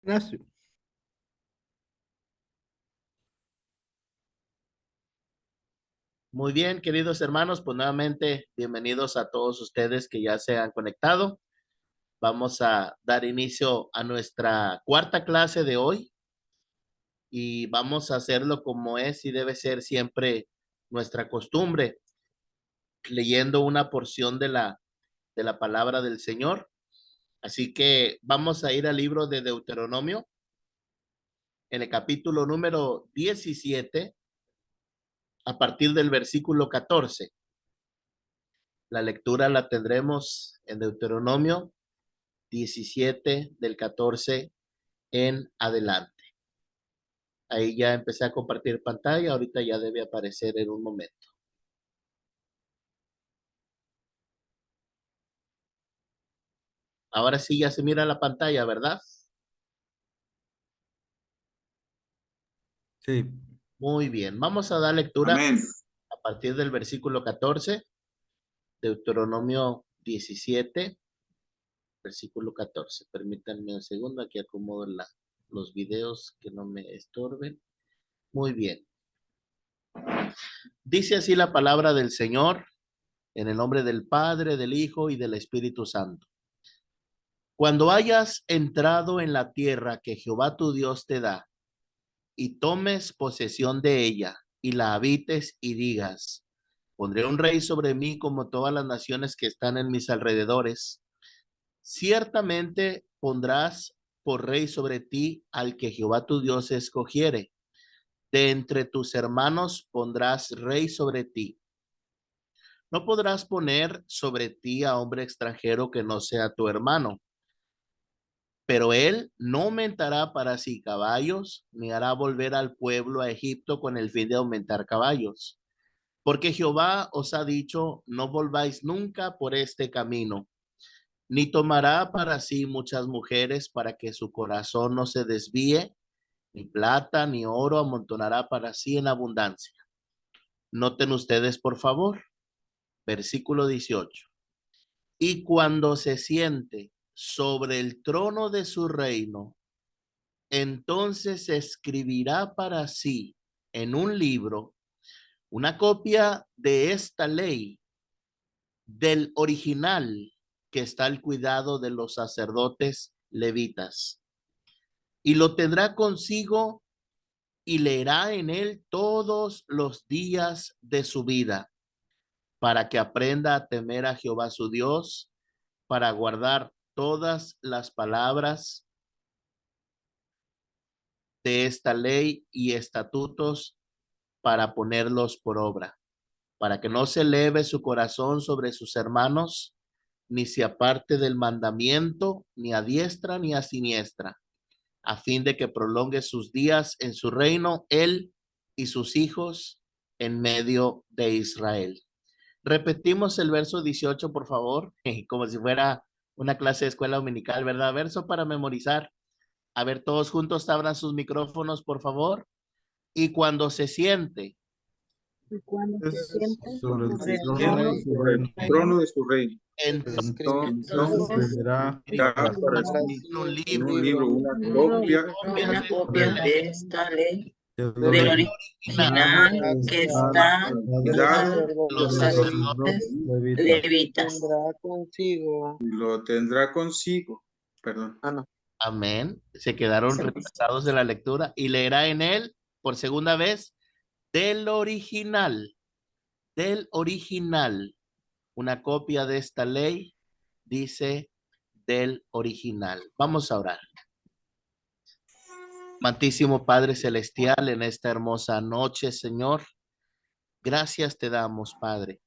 Ignacio. Muy bien, queridos hermanos, pues nuevamente bienvenidos a todos ustedes que ya se han conectado. Vamos a dar inicio a nuestra cuarta clase de hoy y vamos a hacerlo como es y debe ser siempre nuestra costumbre, leyendo una porción de la palabra del Señor. Así que vamos a ir al libro de Deuteronomio, en el capítulo número 17, a partir del versículo 14. La lectura la tendremos en Deuteronomio 17 del 14 en adelante. Ahí ya empecé a compartir pantalla, ahorita ya debe aparecer en un momento. Ahora sí ya se mira la pantalla, ¿verdad? Sí. Muy bien, vamos a dar lectura Amén. a partir del versículo 14, Deuteronomio 17, versículo 14. Permítanme un segundo, aquí acomodo los videos que no me estorben. Muy bien. Dice así la palabra del Señor, en el nombre del Padre, del Hijo y del Espíritu Santo. Cuando hayas entrado en la tierra que Jehová tu Dios te da, y tomes posesión de ella, y la habites y digas, pondré un rey sobre mí como todas las naciones que están en mis alrededores. Ciertamente pondrás por rey sobre ti al que Jehová tu Dios escogiere. De entre tus hermanos pondrás rey sobre ti. No podrás poner sobre ti a hombre extranjero que no sea tu hermano. Pero él no aumentará para sí caballos, ni hará volver al pueblo a Egipto con el fin de aumentar caballos. Porque Jehová os ha dicho, no volváis nunca por este camino, ni tomará para sí muchas mujeres para que su corazón no se desvíe, ni plata ni oro amontonará para sí en abundancia. Noten ustedes, por favor, versículo 18. Y cuando se siente sobre el trono de su reino, entonces escribirá para sí en un libro una copia de esta ley del original que está al cuidado de los sacerdotes levitas, y lo tendrá consigo y leerá en él todos los días de su vida, para que aprenda a temer a Jehová su Dios, para guardar todas las palabras de esta ley y estatutos, para ponerlos por obra, para que no se eleve su corazón sobre sus hermanos, ni se aparte del mandamiento, ni a diestra ni a siniestra, a fin de que prolongue sus días en su reino, él y sus hijos en medio de Israel. Repetimos el verso 18, por favor, como si fuera una clase de escuela dominical, ¿verdad? Verso para memorizar. A ver, todos juntos abran sus micrófonos, por favor. Y cuando se siente Y cuando se siente Sobre el sobre el trono trono de su Sobre el reino. trono de su reino. entonces Entonces escribirá Da para sí en un en un libro libro una libro, copia una copia de esta ley del del original original que está está dado a los los sacerdotes sacerdotes levitas. levitas. y lo tendrá consigo. Perdón. Amén. Se quedaron retrasados de la lectura y leerá en él por segunda vez del original. Una copia de esta ley dice del original. Vamos a orar. Amantísimo Padre Celestial, en esta hermosa noche, Señor, gracias te damos, Padre,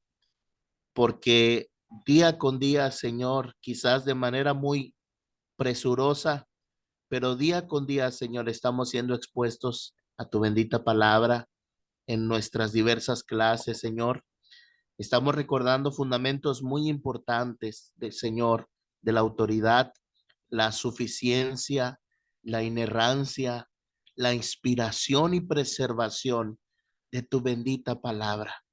porque día con día, Señor, quizás de manera muy presurosa, pero día con día, Señor, estamos siendo expuestos a tu bendita palabra en nuestras diversas clases, Señor. Estamos recordando fundamentos muy importantes del Señor, de la autoridad, la suficiencia, la inerrancia, la inspiración y preservación de tu bendita palabra.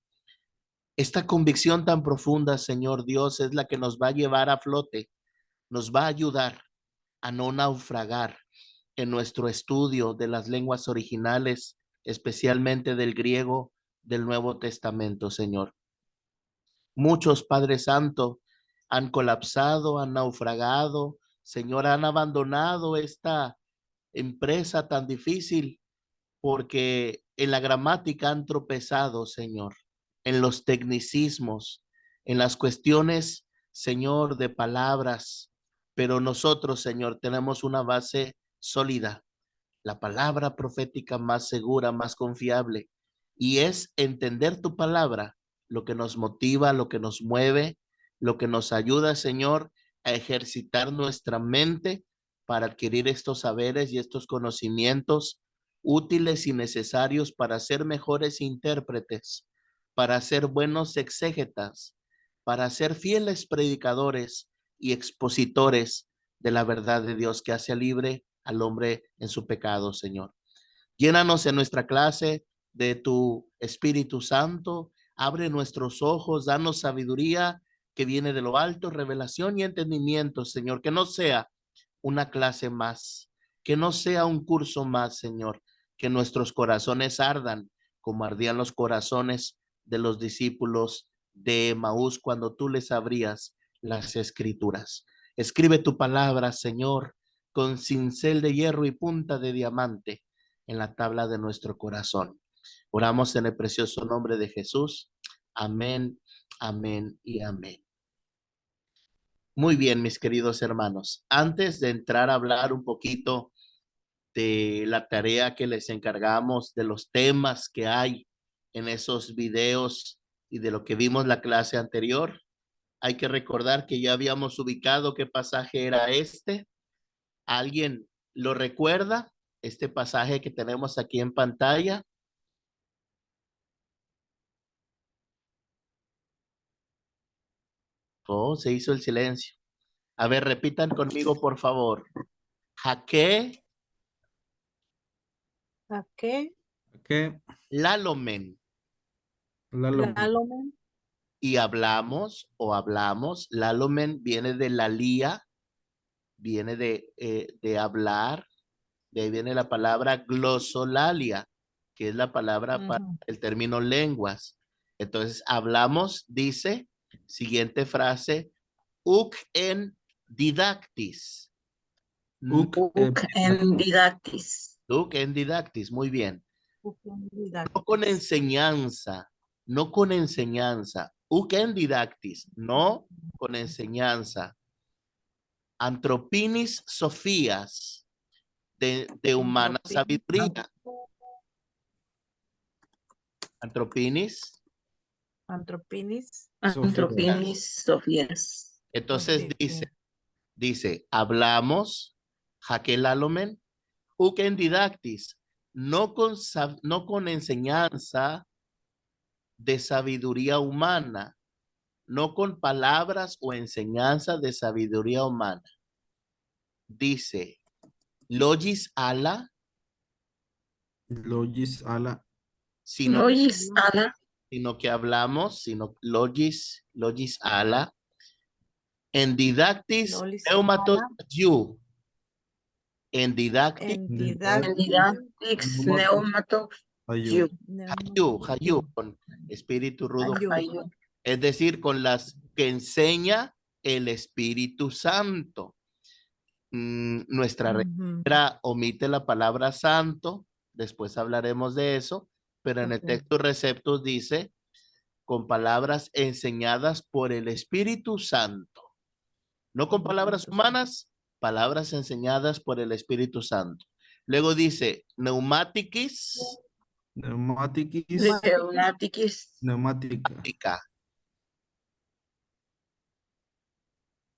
Esta convicción tan profunda, Señor Dios, es la que nos va a llevar a flote, nos va a ayudar a no naufragar, en nuestro estudio de las lenguas originales, especialmente del griego del Nuevo Testamento, Señor. Muchos, Padre Santo, han colapsado, han naufragado, Señor, han abandonado esta empresa tan difícil porque en la gramática han tropezado, Señor, en los tecnicismos, en las cuestiones, Señor, de palabras. Pero nosotros, Señor, tenemos una base sólida, la palabra profética más segura, más confiable, y es entender tu palabra, lo que nos motiva, lo que nos mueve, lo que nos ayuda, Señor, a ejercitar nuestra mente para adquirir estos saberes y estos conocimientos útiles y necesarios para ser mejores intérpretes, para ser buenos exégetas, para ser fieles predicadores y expositores de la verdad de Dios que hace libre al hombre en su pecado, Señor. Llénanos en nuestra clase de tu Espíritu Santo, abre nuestros ojos, danos sabiduría que viene de lo alto, revelación y entendimiento, Señor, que no sea una clase más, que no sea un curso más, Señor, que nuestros corazones ardan como ardían los corazones de los discípulos de Emaús cuando tú les abrías las escrituras. Escribe tu palabra, Señor, con cincel de hierro y punta de diamante en la tabla de nuestro corazón. Oramos en el precioso nombre de Jesús. Amén, amén y amén. Muy bien, mis queridos hermanos. Antes de entrar a hablar un poquito de la tarea que les encargamos, de los temas que hay en esos videos y de lo que vimos la clase anterior, hay que recordar que ya habíamos ubicado qué pasaje era este. ¿Alguien lo recuerda? Este pasaje que tenemos aquí en pantalla. Oh, se hizo el silencio. A ver, repitan conmigo, por favor. Jaque ¿Qué? ¿Qué? lalomen. Lalomen. Y hablamos o hablamos. Lalomen viene de la lía, viene de hablar. De ahí viene la palabra glosolalia, que es la palabra para el término lenguas. Entonces, hablamos, dice, siguiente frase, uc en didactis. Uc en didactis. Uc en didactis, muy bien. No con enseñanza, no con enseñanza. Uc en didactis, no con enseñanza. Antropinis sofías, de humana sabiduría. Antropinis. Antropinis. Sofías. Antropinis Sofías. Entonces dice, hablamos, jaquelalomen, uc en didactis, no con enseñanza de sabiduría humana, no con palabras o enseñanza de sabiduría humana. Dice, logis ala, Logis ala. sino, Logis ala. sino que hablamos, sino logis ala, en didactis pneumatos you. En didactis En didactis pneumatos Ayú. hayu, con espíritu rudo. Es decir, con las que enseña el Espíritu Santo. Nuestra regla omite la palabra santo, después hablaremos de eso, pero en el texto receptus dice con palabras enseñadas por el Espíritu Santo. No con palabras humanas, palabras enseñadas por el Espíritu Santo. Luego dice pneumaticis. Neumática.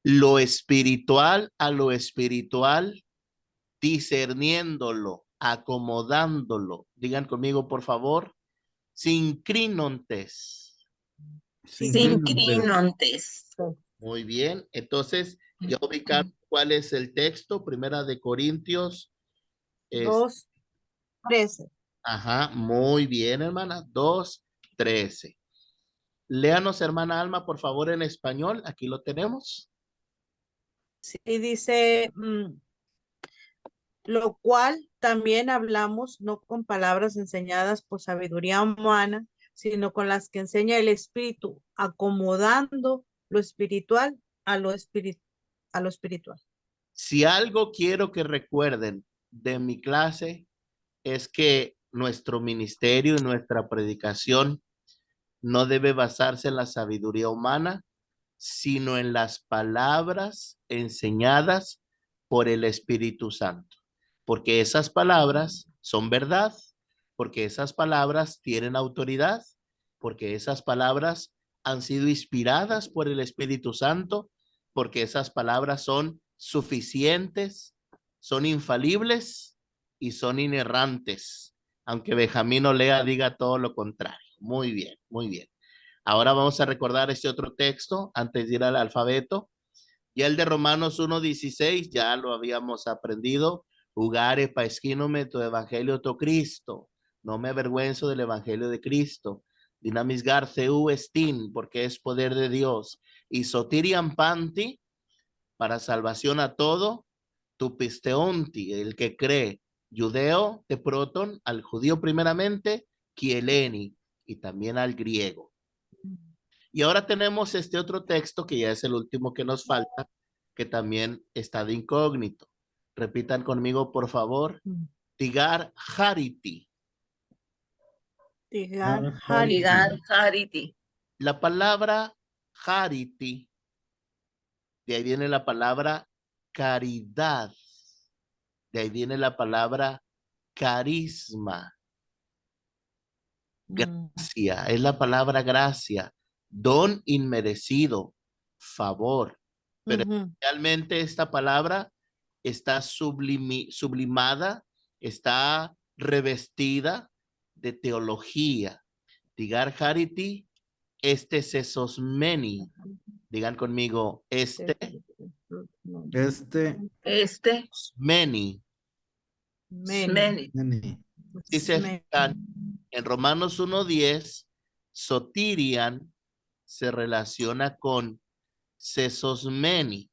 Lo espiritual a lo espiritual, discerniéndolo, acomodándolo. Digan conmigo, por favor. Sincrinontes. Sincrinontes. Muy bien. Entonces, ya ubicaron cuál es el texto. Primera de Corintios. 2:13. Ajá, muy bien, hermana. 2:13. Léanos, hermana Alma, por favor, en español. Aquí lo tenemos. Sí, dice, lo cual también hablamos no con palabras enseñadas por sabiduría humana, sino con las que enseña el Espíritu, acomodando lo espiritual a lo espiritual. Si algo quiero que recuerden de mi clase es que nuestro ministerio y nuestra predicación no debe basarse en la sabiduría humana, sino en las palabras enseñadas por el Espíritu Santo. Porque esas palabras son verdad, porque esas palabras tienen autoridad, porque esas palabras han sido inspiradas por el Espíritu Santo, porque esas palabras son suficientes, son infalibles y son inerrantes. Aunque Benjamín Olea diga todo lo contrario. Muy bien, muy bien. Ahora vamos a recordar este otro texto antes de ir al alfabeto. Ya el de Romanos 1:16 ya lo habíamos aprendido. Jugare paesquínome tu evangelio to Cristo. No me avergüenzo del evangelio de Cristo. Dinamisgar ceu estin, porque es poder de Dios. Y sotirian panti, para salvación a todo. Tu pisteonti, el que cree. Judeo te proton, al judío primeramente, kieleni, y también al griego. Y ahora tenemos este otro texto que ya es el último que nos falta, que también está de incógnito. Repitan conmigo, por favor. Tigar Hariti. Tigar Hariti. Tigar Hariti. La palabra Hariti, de ahí viene la palabra caridad. De ahí viene la palabra carisma. Gracia, es la palabra gracia. Don inmerecido, favor. Pero realmente esta palabra está sublimada, está revestida de teología. Digar Hariti, este sesosmeni. Digan conmigo, este meni. Meni. Si se fijan, en Romanos 1:10, sotirian se relaciona con sesosmeni.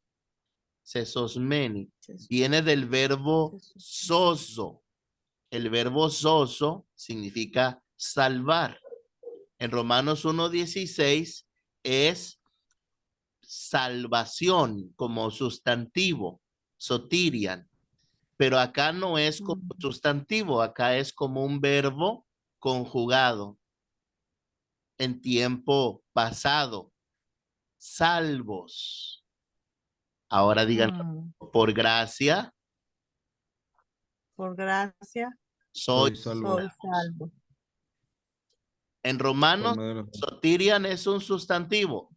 Sesosmeni viene del verbo soso. El verbo soso significa salvar. En Romanos 1:16 es salvación como sustantivo, sotirian. Pero acá no es como sustantivo, acá es como un verbo conjugado en tiempo pasado. Salvos. Ahora digan, por gracia. Por gracia. Soy salvo. Soy salvo. En Romanos, sotirian es un sustantivo.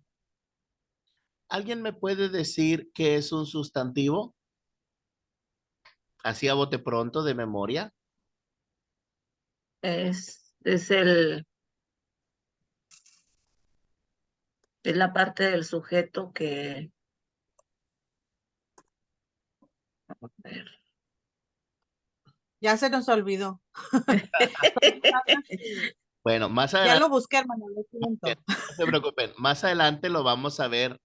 ¿Alguien me puede decir qué es un sustantivo? Así a bote pronto, de memoria. Es la parte del sujeto que... A ver. Ya se nos olvidó. Bueno, más Ya adelante. lo busqué, hermano. Lo siento. No se preocupen, más adelante lo vamos a ver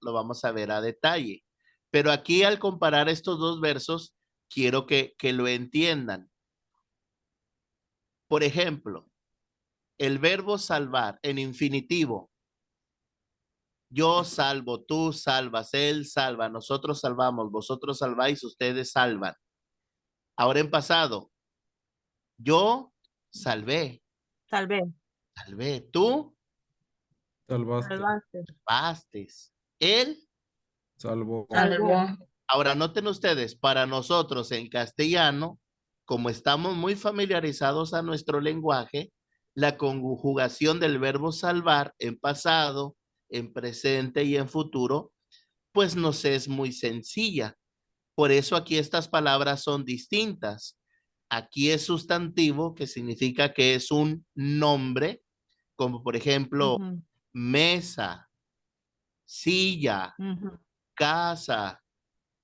a detalle. Pero aquí al comparar estos dos versos, quiero que lo entiendan. Por ejemplo, el verbo salvar en infinitivo. Yo salvo, tú salvas, él salva, nosotros salvamos, vosotros salváis, ustedes salvan. Ahora en pasado, yo salvé. Salvé. Salvé, tú Salvaste. salvaste, él Salvó. Salvó. Ahora noten ustedes, para nosotros en castellano, como estamos muy familiarizados a nuestro lenguaje, la conjugación del verbo salvar en pasado, en presente y en futuro, pues nos es muy sencilla. Por eso aquí estas palabras son distintas. Aquí es sustantivo, que significa que es un nombre, como por ejemplo, mesa, silla, casa,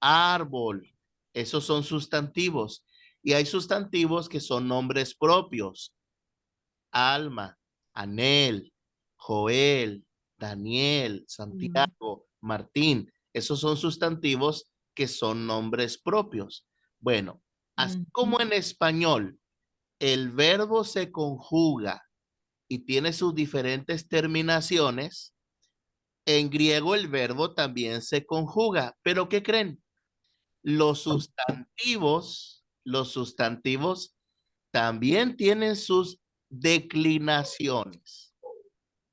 árbol. Esos son sustantivos. Y hay sustantivos que son nombres propios. Alma, Anel, Joel, Daniel, Santiago, Martín. Esos son sustantivos que son nombres propios. Bueno, Así como en español el verbo se conjuga y tiene sus diferentes terminaciones, en griego el verbo también se conjuga. ¿Pero qué creen? Los sustantivos también tienen sus declinaciones.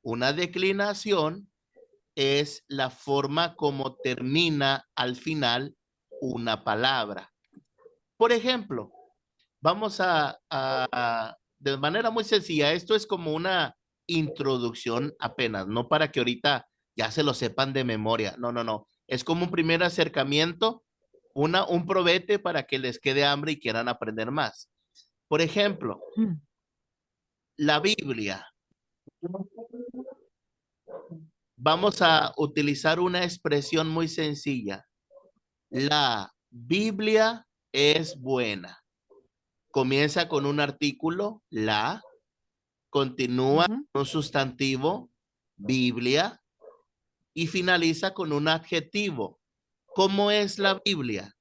Una declinación es la forma como termina al final una palabra. Por ejemplo, vamos de manera muy sencilla, esto es como una introducción apenas, no para que ahorita ya se lo sepan de memoria. No, no, no. Es como un primer acercamiento, un probete para que les quede hambre y quieran aprender más. Por ejemplo, la Biblia. Vamos a utilizar una expresión muy sencilla. La Biblia es buena. Comienza con un artículo, la, continúa con un sustantivo, Biblia, y finaliza con un adjetivo. ¿Cómo es la Biblia?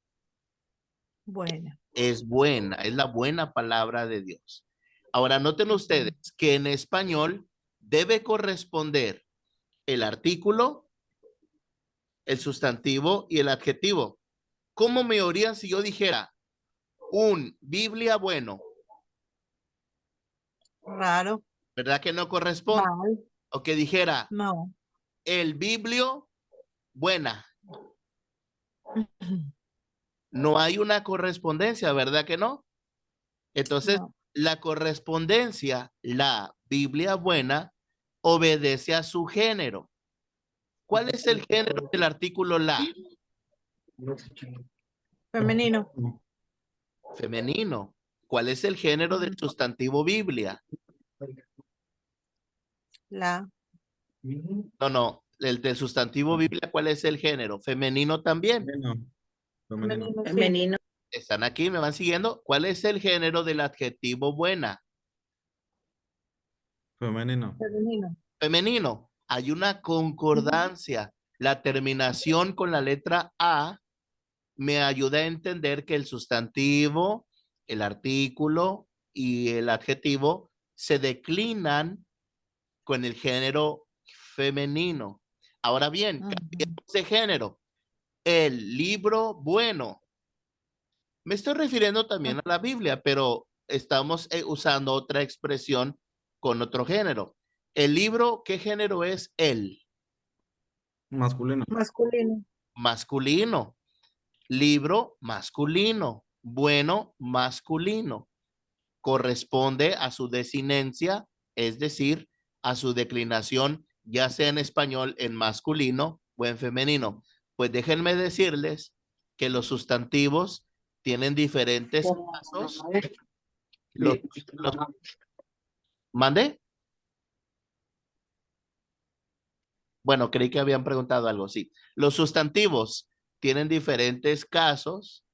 Buena. Es buena, es la buena palabra de Dios. Ahora noten ustedes que en español debe corresponder el artículo, el sustantivo y el adjetivo. ¿Cómo me oirían si yo dijera un Biblia bueno? Raro. ¿Verdad que no corresponde? Mal. O que dijera No. el Biblio buena. No hay una correspondencia, ¿verdad que no? Entonces, No. la correspondencia, la Biblia buena, obedece a su género. ¿Cuál es el género del artículo la? Femenino. Femenino. ¿Cuál es el género del sustantivo Biblia? La. No, no. El del sustantivo Biblia, ¿cuál es el género? Femenino también. Femenino. Sí. Femenino. ¿Están aquí? ¿Me van siguiendo? ¿Cuál es el género del adjetivo buena? Femenino. Femenino. Femenino. Hay una concordancia. La terminación con la letra A me ayuda a entender que el sustantivo, el artículo y el adjetivo se declinan con el género femenino. Ahora bien, cambiemos de género. El libro bueno. Me estoy refiriendo también a la Biblia, pero estamos usando otra expresión con otro género. El libro, ¿qué género es él? Masculino. Masculino. Masculino. Libro masculino. Bueno masculino. Corresponde a su desinencia, es decir, a su declinación, ya sea en español en masculino o en femenino. Pues déjenme decirles que los sustantivos tienen diferentes casos. ¿Mande? Bueno, creí que habían preguntado algo, sí. Los sustantivos tienen diferentes casos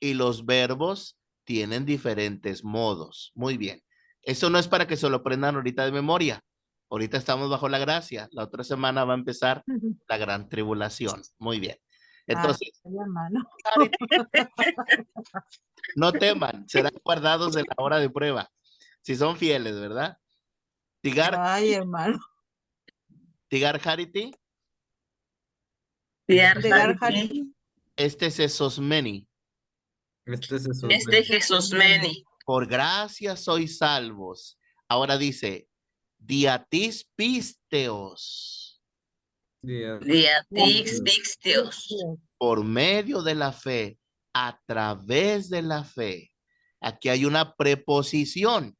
y los verbos tienen diferentes modos. Muy bien. Eso no es para que se lo aprendan ahorita de memoria. Ahorita estamos bajo la gracia. La otra semana va a empezar la gran tribulación. Muy bien. Entonces, no teman, serán guardados en la hora de prueba. Si son fieles, ¿verdad? Ay, hermano. Tigar Harity. Tigar Harity. Este es Sosmeni. Este es eso. Este Jesús Meni. Por gracia sois salvos. Ahora dice, diatis pisteos. Diatis pisteos. Por medio de la fe, a través de la fe. Aquí hay una preposición.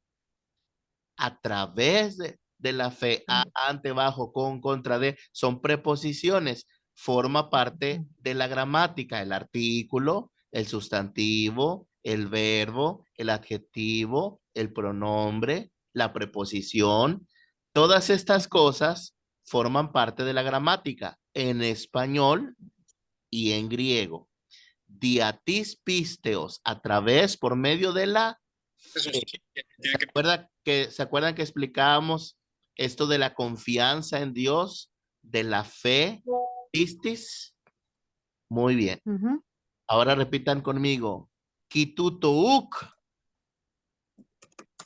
A través de la fe, ante, bajo, con, contra, de, son preposiciones. Forma parte de la gramática, el artículo, el sustantivo, el verbo, el adjetivo, el pronombre, la preposición. Todas estas cosas forman parte de la gramática en español y en griego. Diatis pisteos, a través, por medio de la fe. ¿Se acuerdan que explicábamos esto de la confianza en Dios, de la fe? ¿Pistis? Muy bien. Ahora repitan conmigo. Kitutuuk,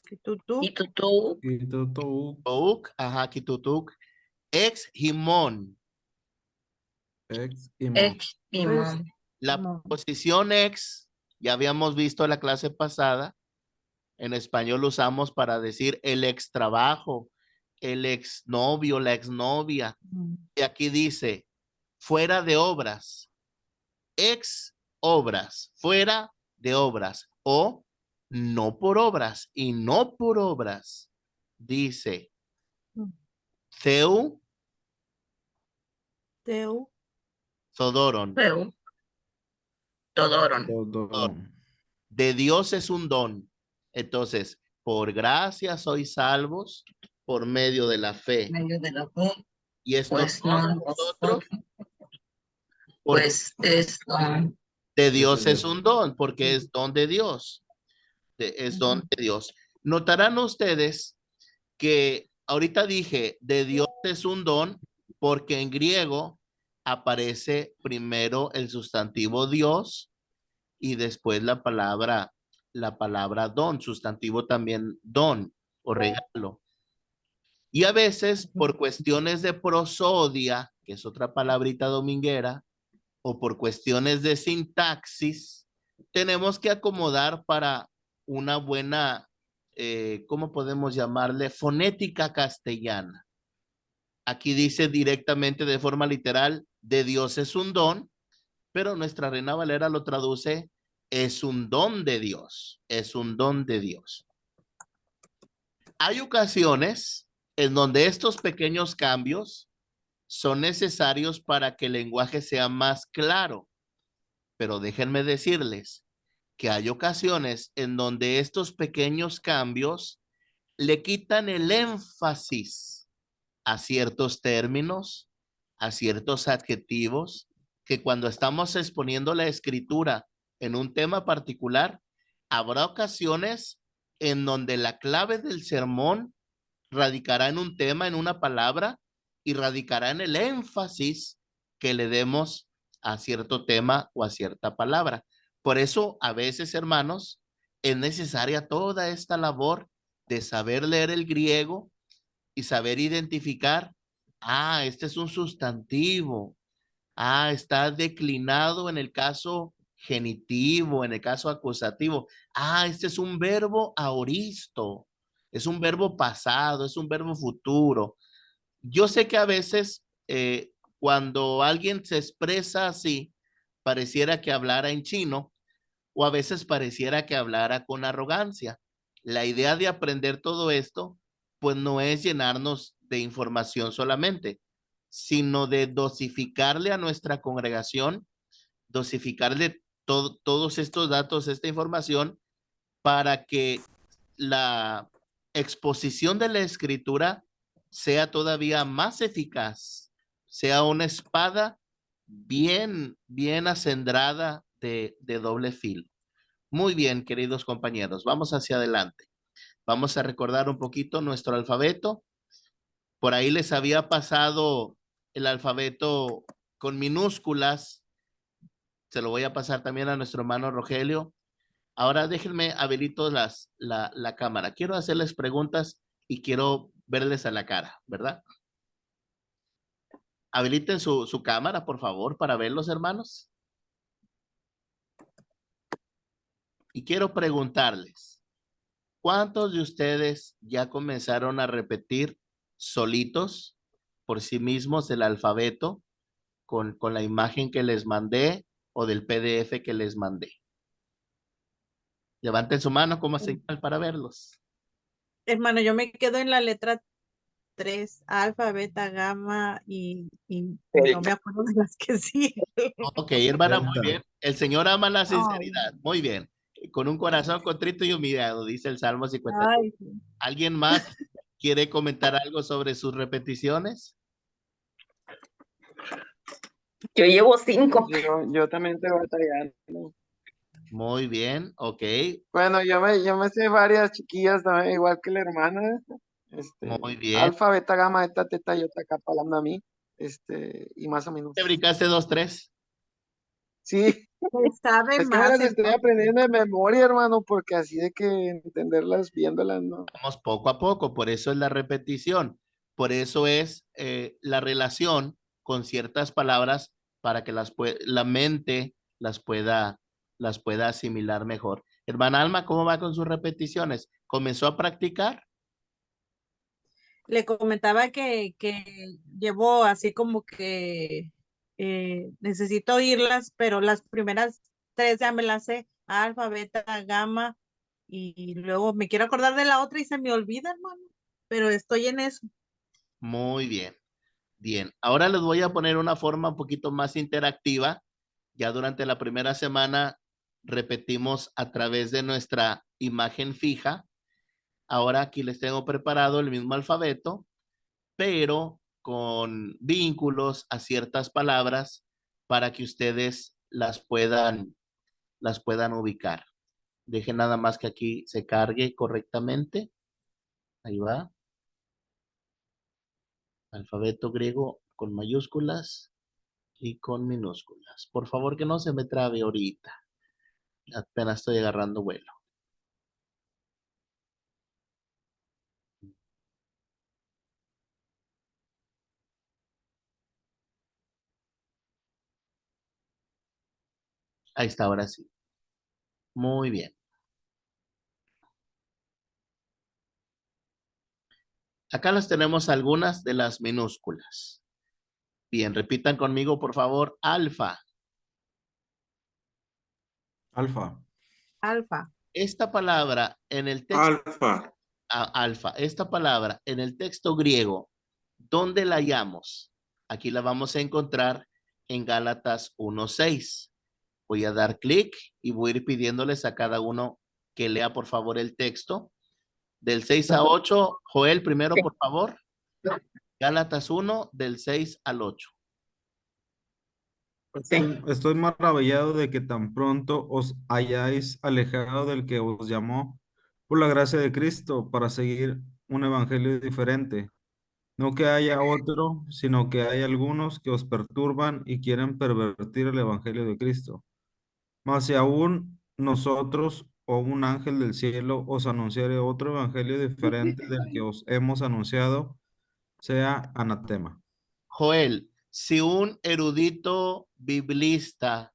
Kitutu, Y tú, Y tú, ajá, Kitutuuk, ex Himón. ex y mon. ex y pues, mon. La no. preposición ex, ya habíamos visto en la clase pasada, en español usamos para decir el ex trabajo, el ex novio, la exnovia. Y aquí dice, fuera de obras, ex obras, fuera de obras, o no por obras, y no por obras. Dice, Theu Teu, Thodoron, Feo, Todoron. Todo. de Dios es un don. Entonces, por gracia sois salvos por medio de la fe. Medio de la fe, Y esto pues no no de nosotros, nosotros, porque pues es de Dios Es de es Dios. un don, porque es don de Dios. Es don de Dios. Notarán ustedes que ahorita dije, de Dios es un don, porque en griego aparece primero el sustantivo Dios y después la palabra don, sustantivo también don o regalo. Y a veces por cuestiones de prosodia, que es otra palabrita dominguera, o por cuestiones de sintaxis, tenemos que acomodar para una buena, ¿cómo podemos llamarle? Fonética castellana. Aquí dice directamente de forma literal, de Dios es un don, pero nuestra Reina Valera lo traduce, es un don de Dios, es un don de Dios. Hay ocasiones en donde estos pequeños cambios son necesarios para que el lenguaje sea más claro. Pero déjenme decirles que hay ocasiones en donde estos pequeños cambios le quitan el énfasis a ciertos términos, a ciertos adjetivos, que cuando estamos exponiendo la escritura en un tema particular, habrá ocasiones en donde la clave del sermón radicará en un tema, en una palabra, y radicará en el énfasis que le demos a cierto tema o a cierta palabra. Por eso, a veces, hermanos, es necesaria toda esta labor de saber leer el griego y saber identificar, este es un sustantivo, está declinado en el caso genitivo, en el caso acusativo. Este es un verbo aoristo, es un verbo pasado, es un verbo futuro. Yo sé que a veces cuando alguien se expresa así, pareciera que hablara en chino o a veces pareciera que hablara con arrogancia. La idea de aprender todo esto, pues no es llenarnos de información solamente, sino de dosificarle a nuestra congregación, dosificarle todos estos datos, esta información, para que la exposición de la escritura sea todavía más eficaz, sea una espada bien acendrada de doble filo. Muy bien, queridos compañeros, vamos hacia adelante. Vamos a recordar un poquito nuestro alfabeto. Por ahí les había pasado el alfabeto con minúsculas. Se lo voy a pasar también a nuestro hermano Rogelio. Ahora déjenme habilito la cámara. Quiero hacerles preguntas y quiero verles a la cara, ¿verdad? Habiliten su cámara, por favor, para verlos, hermanos. Y quiero preguntarles, ¿cuántos de ustedes ya comenzaron a repetir solitos por sí mismos el alfabeto con la imagen que les mandé o del PDF que les mandé? Levanten su mano como señal para verlos. hermano, yo me quedo en la letra 3, alfa, beta, gamma y no me acuerdo de las que siguen. Ok, hermana, muy Delta. bien. El Señor ama la Ay, sinceridad. Muy bien. Con un corazón contrito y humillado, dice el Salmo 50. ay, ¿Alguien más quiere comentar algo sobre sus repeticiones? Yo llevo 5. Yo también estoy batallando. Muy bien, ok. Bueno, yo me sé varias chiquillas también, igual que la hermana. Muy bien. Alfa, beta, gamma, eta, teta, iota, kappa, lambda, mi. Y más o menos. ¿Te brincaste 2, 3? Sí, Sabe es que me más, las estoy entonces. aprendiendo de memoria, hermano, porque así de que entenderlas viéndolas, no. Vamos poco a poco, por eso es la repetición, por eso es la relación con ciertas palabras para que la mente las pueda asimilar mejor. Hermana Alma, ¿cómo va con sus repeticiones? ¿Comenzó a practicar? Le comentaba que llevo así como que necesito oírlas, pero las primeras tres ya me las sé, alfa, beta, gamma, y luego me quiero acordar de la otra y se me olvida, hermano, pero estoy en eso. Muy bien, bien. Ahora les voy a poner una forma un poquito más interactiva. Ya durante la primera semana repetimos a través de nuestra imagen fija. Ahora aquí les tengo preparado el mismo alfabeto, pero con vínculos a ciertas palabras para que ustedes las puedan ubicar. Dejen nada más que aquí se cargue correctamente. Ahí va. Alfabeto griego con mayúsculas y con minúsculas. Por favor, que no se me trabe ahorita. Apenas estoy agarrando vuelo. Ahí está, ahora sí. Muy bien. Acá las tenemos algunas de las minúsculas. Bien, repitan conmigo, por favor. Alfa. Alfa. Alfa, Esta palabra en el texto Alfa. alfa, esta palabra en el texto griego, ¿dónde la hallamos? Aquí la vamos a encontrar en Gálatas 1:6. Voy a dar clic y voy a ir pidiéndoles a cada uno que lea por favor el texto. Del 6 a 8, Joel primero Sí. por favor. Gálatas 1 del 6 al 8. Estoy maravillado de que tan pronto os hayáis alejado del que os llamó por la gracia de Cristo para seguir un evangelio diferente. No que haya otro, sino que hay algunos que os perturban y quieren pervertir el evangelio de Cristo. Mas si aún nosotros o un ángel del cielo os anunciare otro evangelio diferente del que os hemos anunciado, sea anatema. Joel, si un erudito biblista,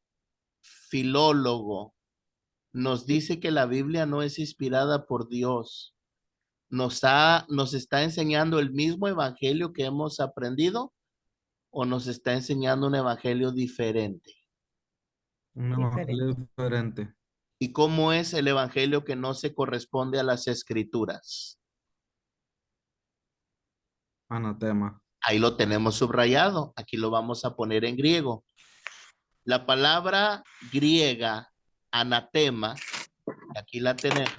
filólogo, nos dice que la Biblia no es inspirada por Dios, nos está enseñando el mismo evangelio que hemos aprendido o nos está enseñando un evangelio diferente. Un diferente. evangelio diferente. ¿Y cómo es el evangelio que no se corresponde a las escrituras? Anatema. Ahí lo tenemos subrayado. Aquí lo vamos a poner en griego. La palabra griega anatema, aquí la tenemos.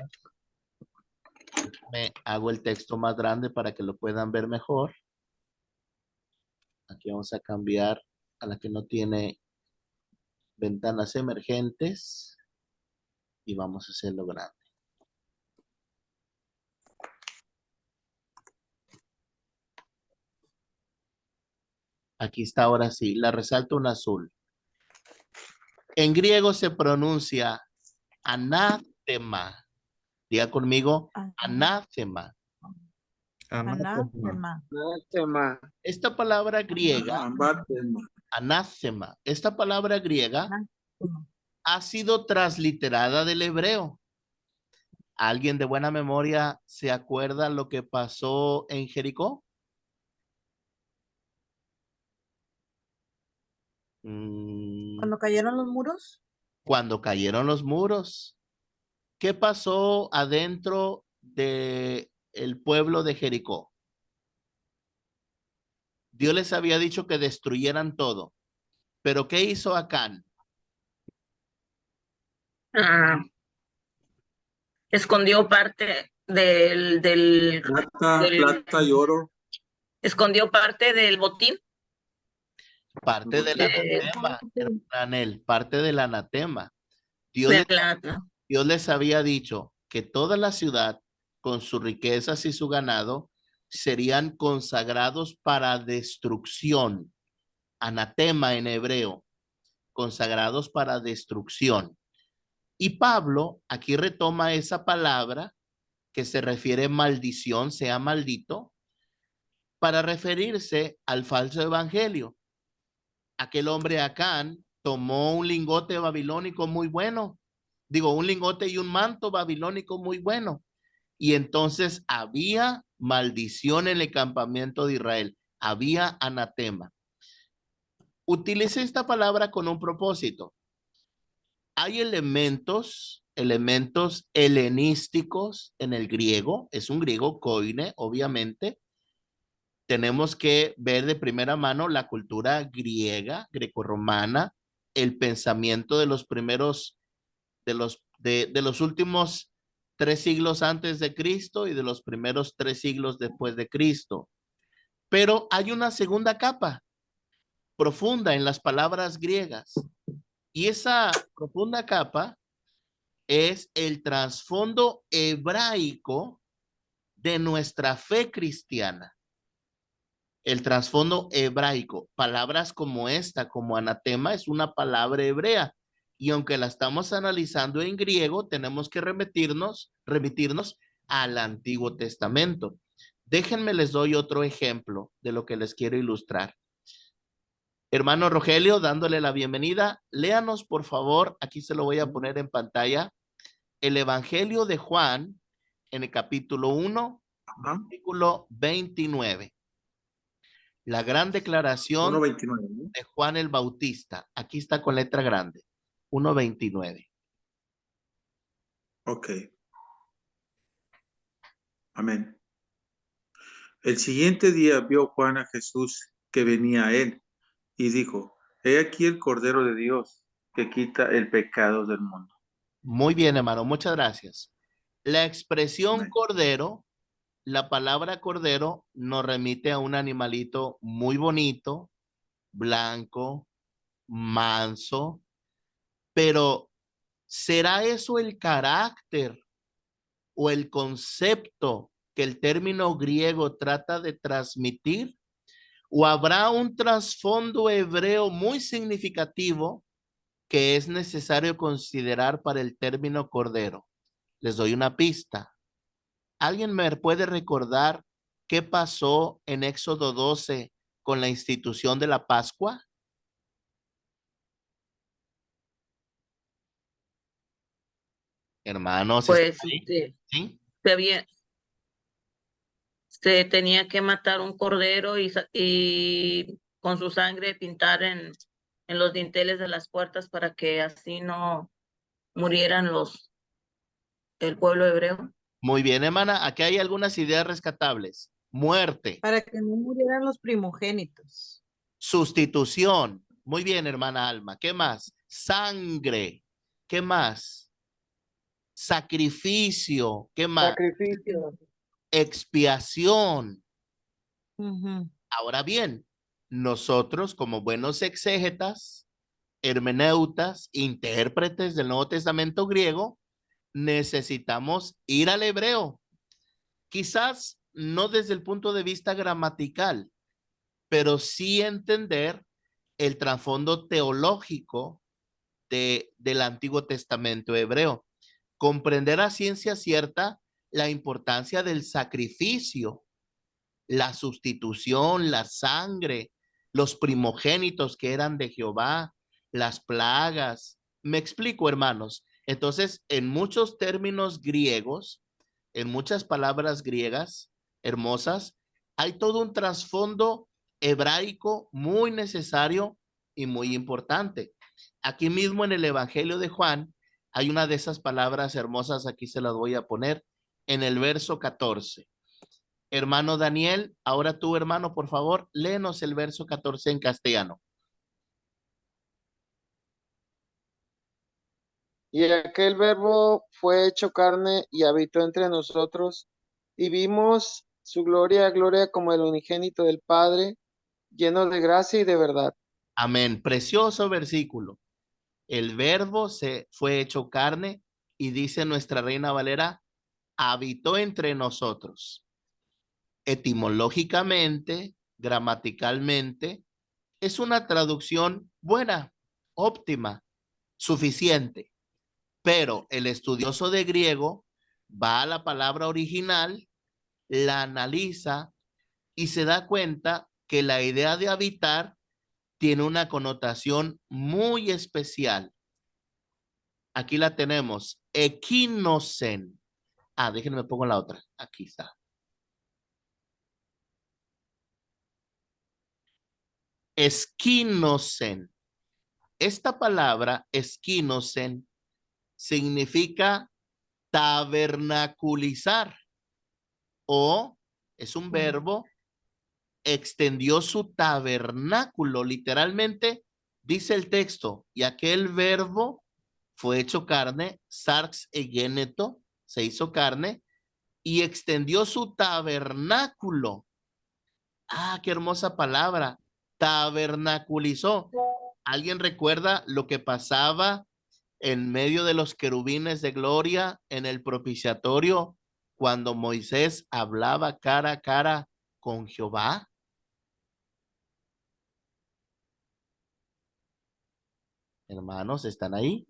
Me hago el texto más grande para que lo puedan ver mejor. Aquí vamos a cambiar a la que no tiene ventanas emergentes y vamos a hacerlo grande. Aquí está ahora sí, la resalto en azul. En griego se pronuncia anátema. Diga conmigo, anátema. Anatema. Anátema. Tema. Esta palabra griega, Anátema. anátema, esta palabra griega Anátema. ha sido transliterada del hebreo. ¿Alguien de buena memoria se acuerda lo que pasó en Jericó? Cuando cayeron los muros, Cuando cayeron los muros. ¿Qué pasó adentro de el pueblo de Jericó? Dios les había dicho que destruyeran todo. Pero ¿qué hizo Acán? Ah, escondió parte Plata, del- plata y oro. escondió parte del botín. Parte del anatema, hermana Anel, parte del anatema. Dios De les, la, Dios les había dicho que toda la ciudad, con sus riquezas y su ganado, serían consagrados para destrucción. Anatema en hebreo. consagrados para destrucción. Y Pablo aquí retoma esa palabra que se refiere a maldición, sea maldito, para referirse al falso evangelio. Aquel hombre Acán tomó un lingote babilónico muy bueno, un lingote y un manto babilónico muy bueno. Y entonces había maldición en el campamento de Israel, había anatema. Utilicé esta palabra con un propósito. Hay elementos helenísticos en el griego, es un griego koine, obviamente. Tenemos que ver de primera mano la cultura griega, grecorromana, el pensamiento de los primeros, de los últimos 3 siglos antes de Cristo y de los primeros 3 siglos después de Cristo. Pero hay una segunda capa profunda en las palabras griegas, y esa profunda capa es el trasfondo hebraico de nuestra fe cristiana. El trasfondo hebraico, palabras como esta, como anatema, es una palabra hebrea. Y aunque la estamos analizando en griego, tenemos que remitirnos al Antiguo Testamento. Déjenme les doy otro ejemplo de lo que les quiero ilustrar. Hermano Rogelio, dándole la bienvenida, léanos por favor, aquí se lo voy a poner en pantalla, el Evangelio de Juan en el capítulo 1, versículo 29. La gran declaración 1:29, ¿no? de Juan el Bautista. Aquí está con letra grande. 1:29. Ok. Amén. El siguiente día vio Juan a Jesús que venía a él y dijo, he aquí el Cordero de Dios que quita el pecado del mundo. Muy bien, hermano. Muchas gracias. La expresión Amén. cordero, la palabra cordero nos remite a un animalito muy bonito, blanco, manso, pero ¿será eso el carácter o el concepto que el término griego trata de transmitir? ¿O habrá un trasfondo hebreo muy significativo que es necesario considerar para el término cordero? Les doy una pista. ¿Alguien me puede recordar qué pasó en Éxodo 12 con la institución de la Pascua? Hermanos, ¿están Pues ahí? ¿Sí? se tenía que matar un cordero y con su sangre pintar en los dinteles de las puertas para que así no murieran el pueblo hebreo. Muy bien, hermana. Aquí hay algunas ideas rescatables. Muerte, Para que no murieran los primogénitos. sustitución. Muy bien, hermana Alma. ¿Qué más? Sangre. ¿Qué más? Sacrificio. ¿Qué más? Sacrificio. Expiación. Ujú. Ahora bien, nosotros como buenos exégetas, hermeneutas, intérpretes del Nuevo Testamento griego, necesitamos ir al hebreo. Quizás no desde el punto de vista gramatical, pero sí entender el trasfondo teológico del Antiguo Testamento hebreo. Comprender a ciencia cierta la importancia del sacrificio, la sustitución, la sangre, los primogénitos que eran de Jehová, las plagas. Me explico, hermanos. Entonces, en muchos términos griegos, en muchas palabras griegas hermosas, hay todo un trasfondo hebraico muy necesario y muy importante. Aquí mismo en el Evangelio de Juan hay una de esas palabras hermosas, aquí se las voy a poner en el verso 14. Hermano Daniel, ahora tú, hermano, por favor, léenos el verso 14 en castellano. Y aquel verbo fue hecho carne y habitó entre nosotros, y vimos su gloria, gloria como el unigénito del Padre, lleno de gracia y de verdad. Amén. Precioso versículo. El verbo se fue hecho carne y dice nuestra Reina Valera, habitó entre nosotros. Etimológicamente, gramaticalmente, es una traducción buena. óptima, suficiente. Pero el estudioso de griego va a la palabra original, la analiza y se da cuenta que la idea de habitar tiene una connotación muy especial. Aquí la tenemos, equinosen. Déjenme pongo la otra. Aquí está. Esquinosen. Esta palabra, esquinosen, significa tabernaculizar, o es un verbo, extendió su tabernáculo. Literalmente dice el texto, y aquel verbo fue hecho carne, sarx egeneto, se hizo carne, y extendió su tabernáculo. Qué hermosa palabra, tabernaculizó. ¿Alguien recuerda lo que pasaba en medio de los querubines de gloria en el propiciatorio cuando Moisés hablaba cara a cara con Jehová? Hermanos, ¿están ahí?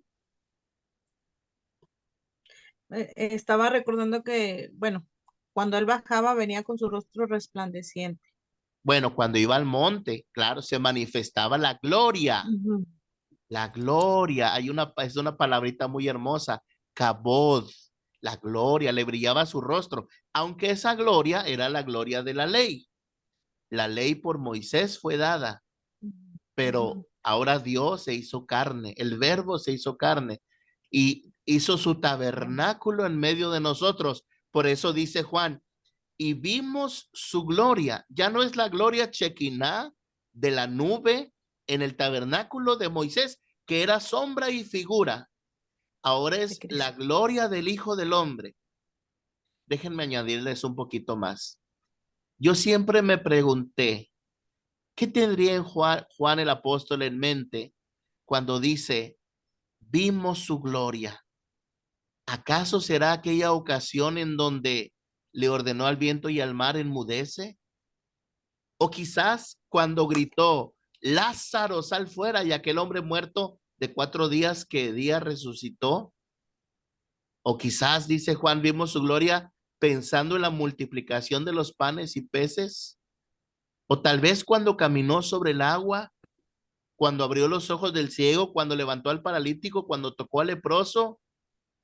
Estaba recordando que, bueno, cuando él bajaba venía con su rostro resplandeciente. Bueno, cuando iba al monte, claro, se manifestaba la gloria. Ujú. La gloria, es una palabrita muy hermosa, kabod, la gloria, le brillaba su rostro, aunque esa gloria era la gloria de la ley. La ley por Moisés fue dada, pero ahora Dios se hizo carne, el verbo se hizo carne y hizo su tabernáculo en medio de nosotros. Por eso dice Juan, y vimos su gloria. Ya no es la gloria chequiná de la nube en el tabernáculo de Moisés, que era sombra y figura. Ahora es la gloria del Hijo del Hombre. Déjenme añadirles un poquito más. Yo siempre me pregunté, ¿qué tendría en Juan el apóstol en mente cuando dice, vimos su gloria? ¿Acaso será aquella ocasión en donde le ordenó al viento y al mar enmudece? O quizás cuando gritó, Lázaro, sal fuera, y aquel hombre muerto de 4 días que día resucitó. O quizás, dice Juan, vimos su gloria pensando en la multiplicación de los panes y peces. O tal vez cuando caminó sobre el agua, cuando abrió los ojos del ciego, cuando levantó al paralítico, cuando tocó al leproso.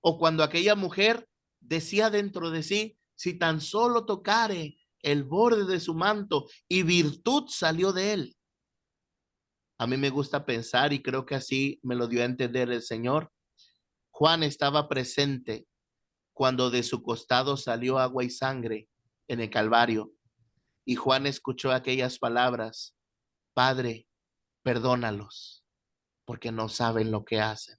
O cuando aquella mujer decía dentro de sí, si tan solo tocare el borde de su manto, y virtud salió de él. A mí me gusta pensar, y creo que así me lo dio a entender el Señor. Juan estaba presente cuando de su costado salió agua y sangre en el Calvario. Y Juan escuchó aquellas palabras, Padre, perdónalos, porque no saben lo que hacen.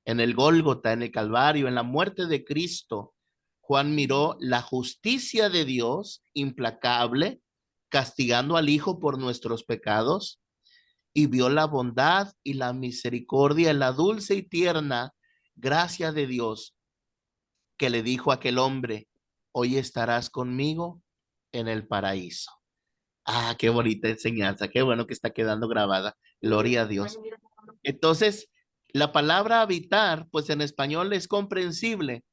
En el Gólgota, en el Calvario, en la muerte de Cristo, Juan miró la justicia de Dios implacable, castigando al Hijo por nuestros pecados, y vio la bondad y la misericordia, la dulce y tierna gracia de Dios, que le dijo a aquel hombre, hoy estarás conmigo en el paraíso. Qué bonita enseñanza, qué bueno que está quedando grabada. Gloria a Dios. Entonces, la palabra habitar, pues en español es comprensible,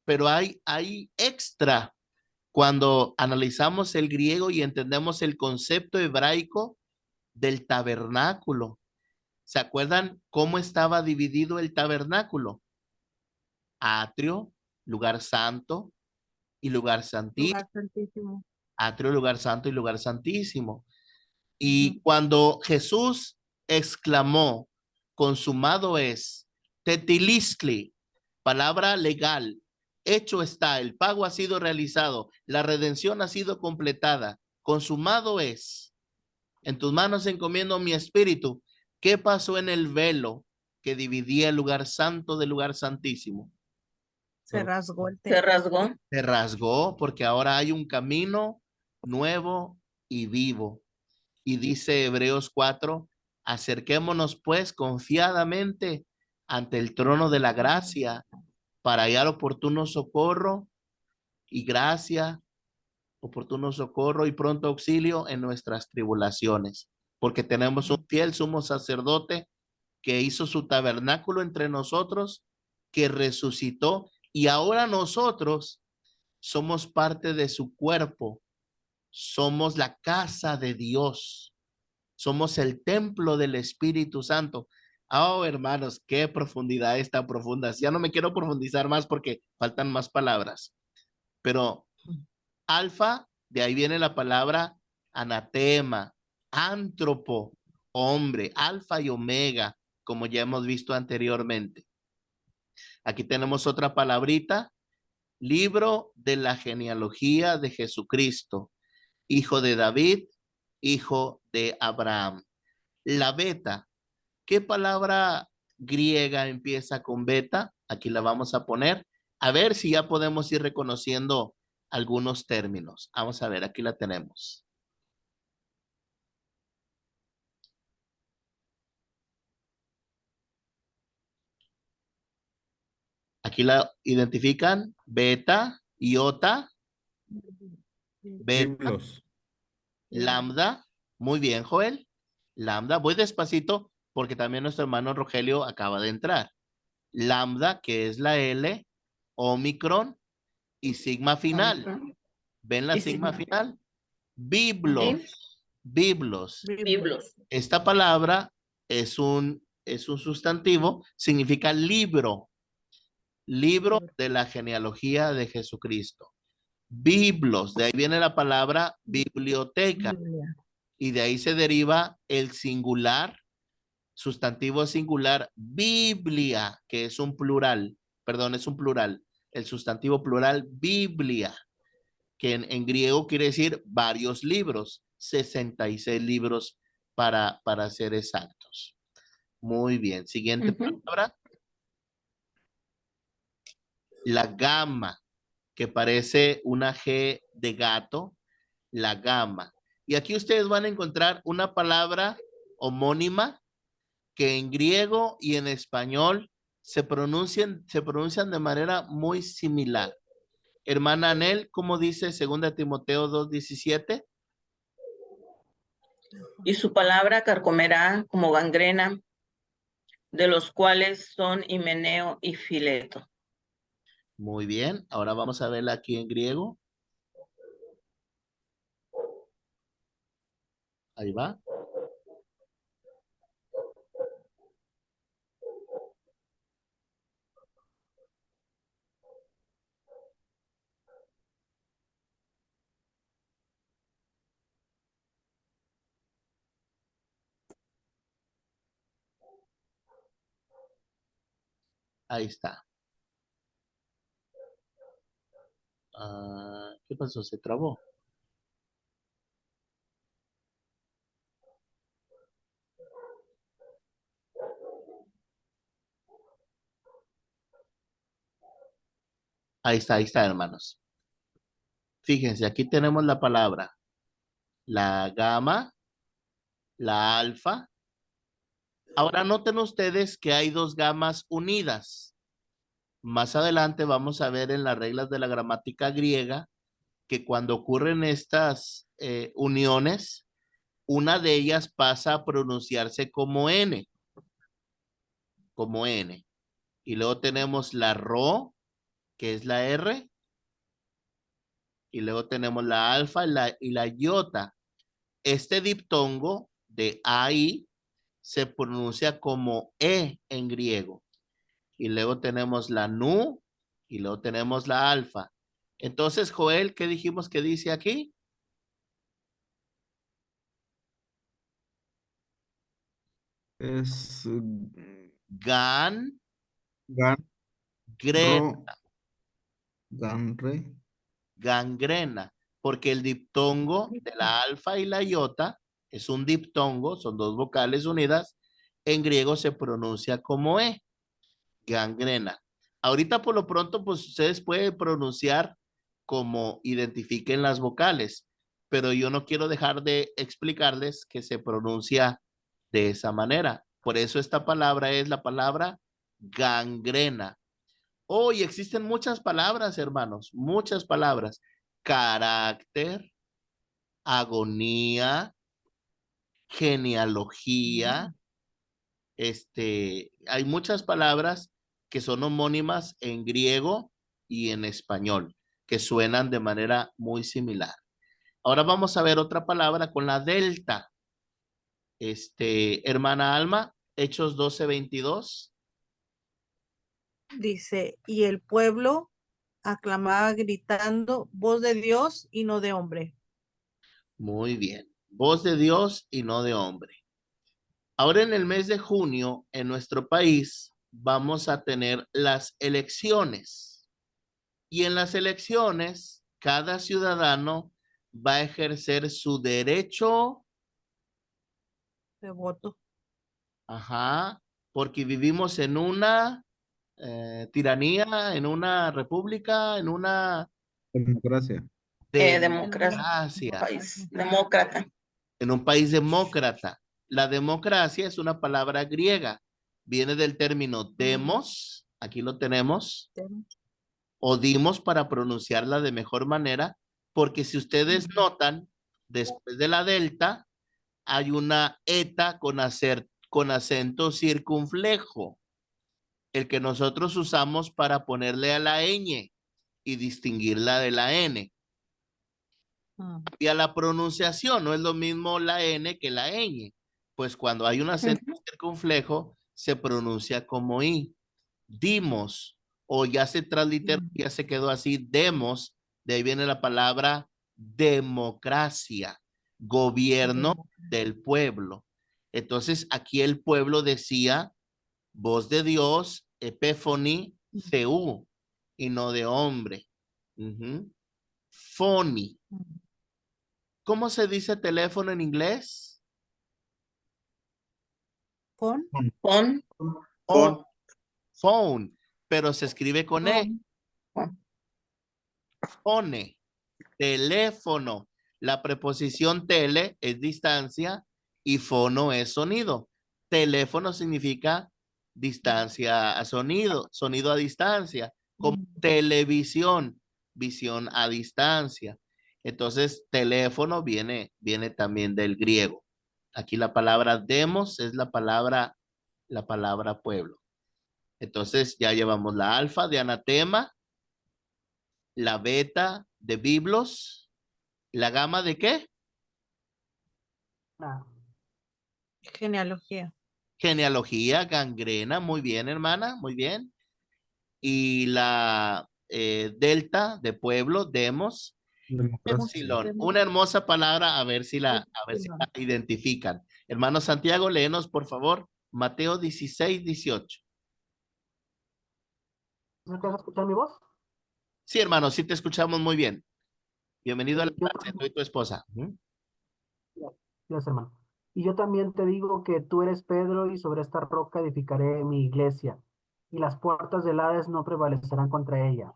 pero hay extra cuando analizamos el griego y entendemos el concepto hebraico del tabernáculo. ¿Se acuerdan cómo estaba dividido el tabernáculo? Atrio, lugar santo y lugar santísimo. Lugar santísimo. Atrio, lugar santo y lugar santísimo. Y cuando Jesús exclamó, consumado es, tetilistli, palabra legal, hecho está, el pago ha sido realizado, la redención ha sido completada, consumado es, en tus manos encomiendo mi espíritu. ¿Qué pasó en el velo que dividía el lugar santo del lugar santísimo? Se rasgó el Se templo. rasgó. Se rasgó porque ahora hay un camino nuevo y vivo. Y dice Hebreos 4, acerquémonos pues confiadamente ante el trono de la gracia para hallar oportuno socorro y gracia, oportuno socorro y pronto auxilio en nuestras tribulaciones, porque tenemos un fiel sumo sacerdote que hizo su tabernáculo entre nosotros, que resucitó, y ahora nosotros somos parte de su cuerpo, somos la casa de Dios, somos el templo del Espíritu Santo. Oh, hermanos, qué profundidad esta profunda. Ya no me quiero profundizar más porque faltan más palabras, pero alfa, de ahí viene la palabra anatema, antropo, hombre, alfa y omega, como ya hemos visto anteriormente. Aquí tenemos otra palabrita, libro de la genealogía de Jesucristo, hijo de David, hijo de Abraham. La beta, ¿qué palabra griega empieza con beta? Aquí la vamos a poner. A ver si ya podemos ir reconociendo algunos términos. Vamos a ver, aquí la tenemos. Aquí la identifican, beta, iota, beta, Libros. lambda. Muy bien, Joel. Lambda, voy despacito porque también nuestro hermano Rogelio acaba de entrar. Lambda, que es la L, omicron y sigma final. ¿Ven la Y sigma sigma. final? Biblos, biblos. Biblos. Esta palabra es un sustantivo, significa libro, libro de la genealogía de Jesucristo. Biblos, de ahí viene la palabra biblioteca Biblia. y de ahí se deriva el singular, sustantivo singular, Biblia, que es un plural, perdón, es un plural, el sustantivo plural Biblia, que en griego quiere decir varios libros, 66 libros para ser exactos. Muy bien, siguiente palabra. La gama, que parece una G de gato, la gama. Y aquí ustedes van a encontrar una palabra homónima que en griego y en español se pronuncian de manera muy similar. Hermana Anel, ¿cómo dice 2 Timoteo 2:17? Y su palabra carcomerá como gangrena, de los cuales son Himeneo y Fileto. Muy bien, ahora vamos a verla aquí en griego. Ahí va. Ahí está. ¿Qué pasó? ¿Se trabó? Ahí está, hermanos. Fíjense, aquí tenemos la palabra, la gamma, la alfa. Ahora noten ustedes que hay dos gamas unidas. Más adelante vamos a ver en las reglas de la gramática griega que cuando ocurren estas uniones, una de ellas pasa a pronunciarse como N, como N. Y luego tenemos la rho, que es la R, y luego tenemos la alfa y la iota. Este diptongo de AI se pronuncia como E en griego. Y luego tenemos la nu y luego tenemos la alfa. Entonces, Joel, ¿qué dijimos que dice aquí? Es Gan, gan, gren, ganre. gangrena, porque el diptongo de la alfa y la iota es un diptongo, son dos vocales unidas, en griego se pronuncia como E, gangrena. Ahorita por lo pronto, pues ustedes pueden pronunciar como identifiquen las vocales, pero yo no quiero dejar de explicarles que se pronuncia de esa manera. Por eso esta palabra es la palabra gangrena. Oh, y existen muchas palabras, hermanos, muchas palabras. Carácter, agonía, genealogía, Hay muchas palabras que son homónimas en griego y en español, que suenan de manera muy similar. Ahora vamos a ver otra palabra con la delta. Hermana Alma, Hechos 12:22. Dice, y el pueblo aclamaba gritando, voz de Dios y no de hombre. Muy bien. Voz de Dios y no de hombre. Ahora en el mes de junio, en nuestro país, vamos a tener las elecciones. Y en las elecciones, cada ciudadano va a ejercer su derecho, De voto. porque vivimos en una tiranía, en una república, en una Democracia. Democracia, democracia, país demócrata. en un país demócrata. La democracia es una palabra griega, viene del término demos, aquí lo tenemos, o dimos para pronunciarla de mejor manera, porque si ustedes notan, después de la delta, hay una eta con acento circunflejo, el que nosotros usamos para ponerle a la ñ y distinguirla de la n. Y a la pronunciación no es lo mismo la n que la ñ, pues cuando hay un acento circunflejo se pronuncia como i. Dimos, o ya se transliteró, ya se quedó así, demos, de ahí viene la palabra democracia, gobierno del pueblo. Entonces aquí el pueblo decía voz de Dios, epéfoni, CU, y no de hombre. Phony. ¿Cómo se dice teléfono en inglés? Con Pon, Oh, phone, pero se escribe con E. Phone, teléfono. La preposición tele es distancia y fono es sonido. Teléfono significa distancia a sonido, sonido a distancia, como televisión, visión a distancia. Entonces, teléfono viene también del griego. Aquí la palabra demos es la palabra pueblo. Entonces, ya llevamos la alfa de anatema, la beta de biblos, la gama de ¿qué? genealogía. Genealogía, gangrena, muy bien, hermana, muy bien. Y la delta de pueblo, demos, Democracia. epsilon. Una hermosa palabra, a ver si la identifican. Hermano Santiago, léenos, por favor, Mateo 16:18. ¿Me puedes escuchar mi voz? Sí, hermano, sí te escuchamos muy bien. Bienvenido a la Yo clase, tú y tu esposa. Gracias, hermano. Y yo también te digo que tú eres Pedro y sobre esta roca edificaré mi iglesia y las puertas del Hades no prevalecerán contra ella.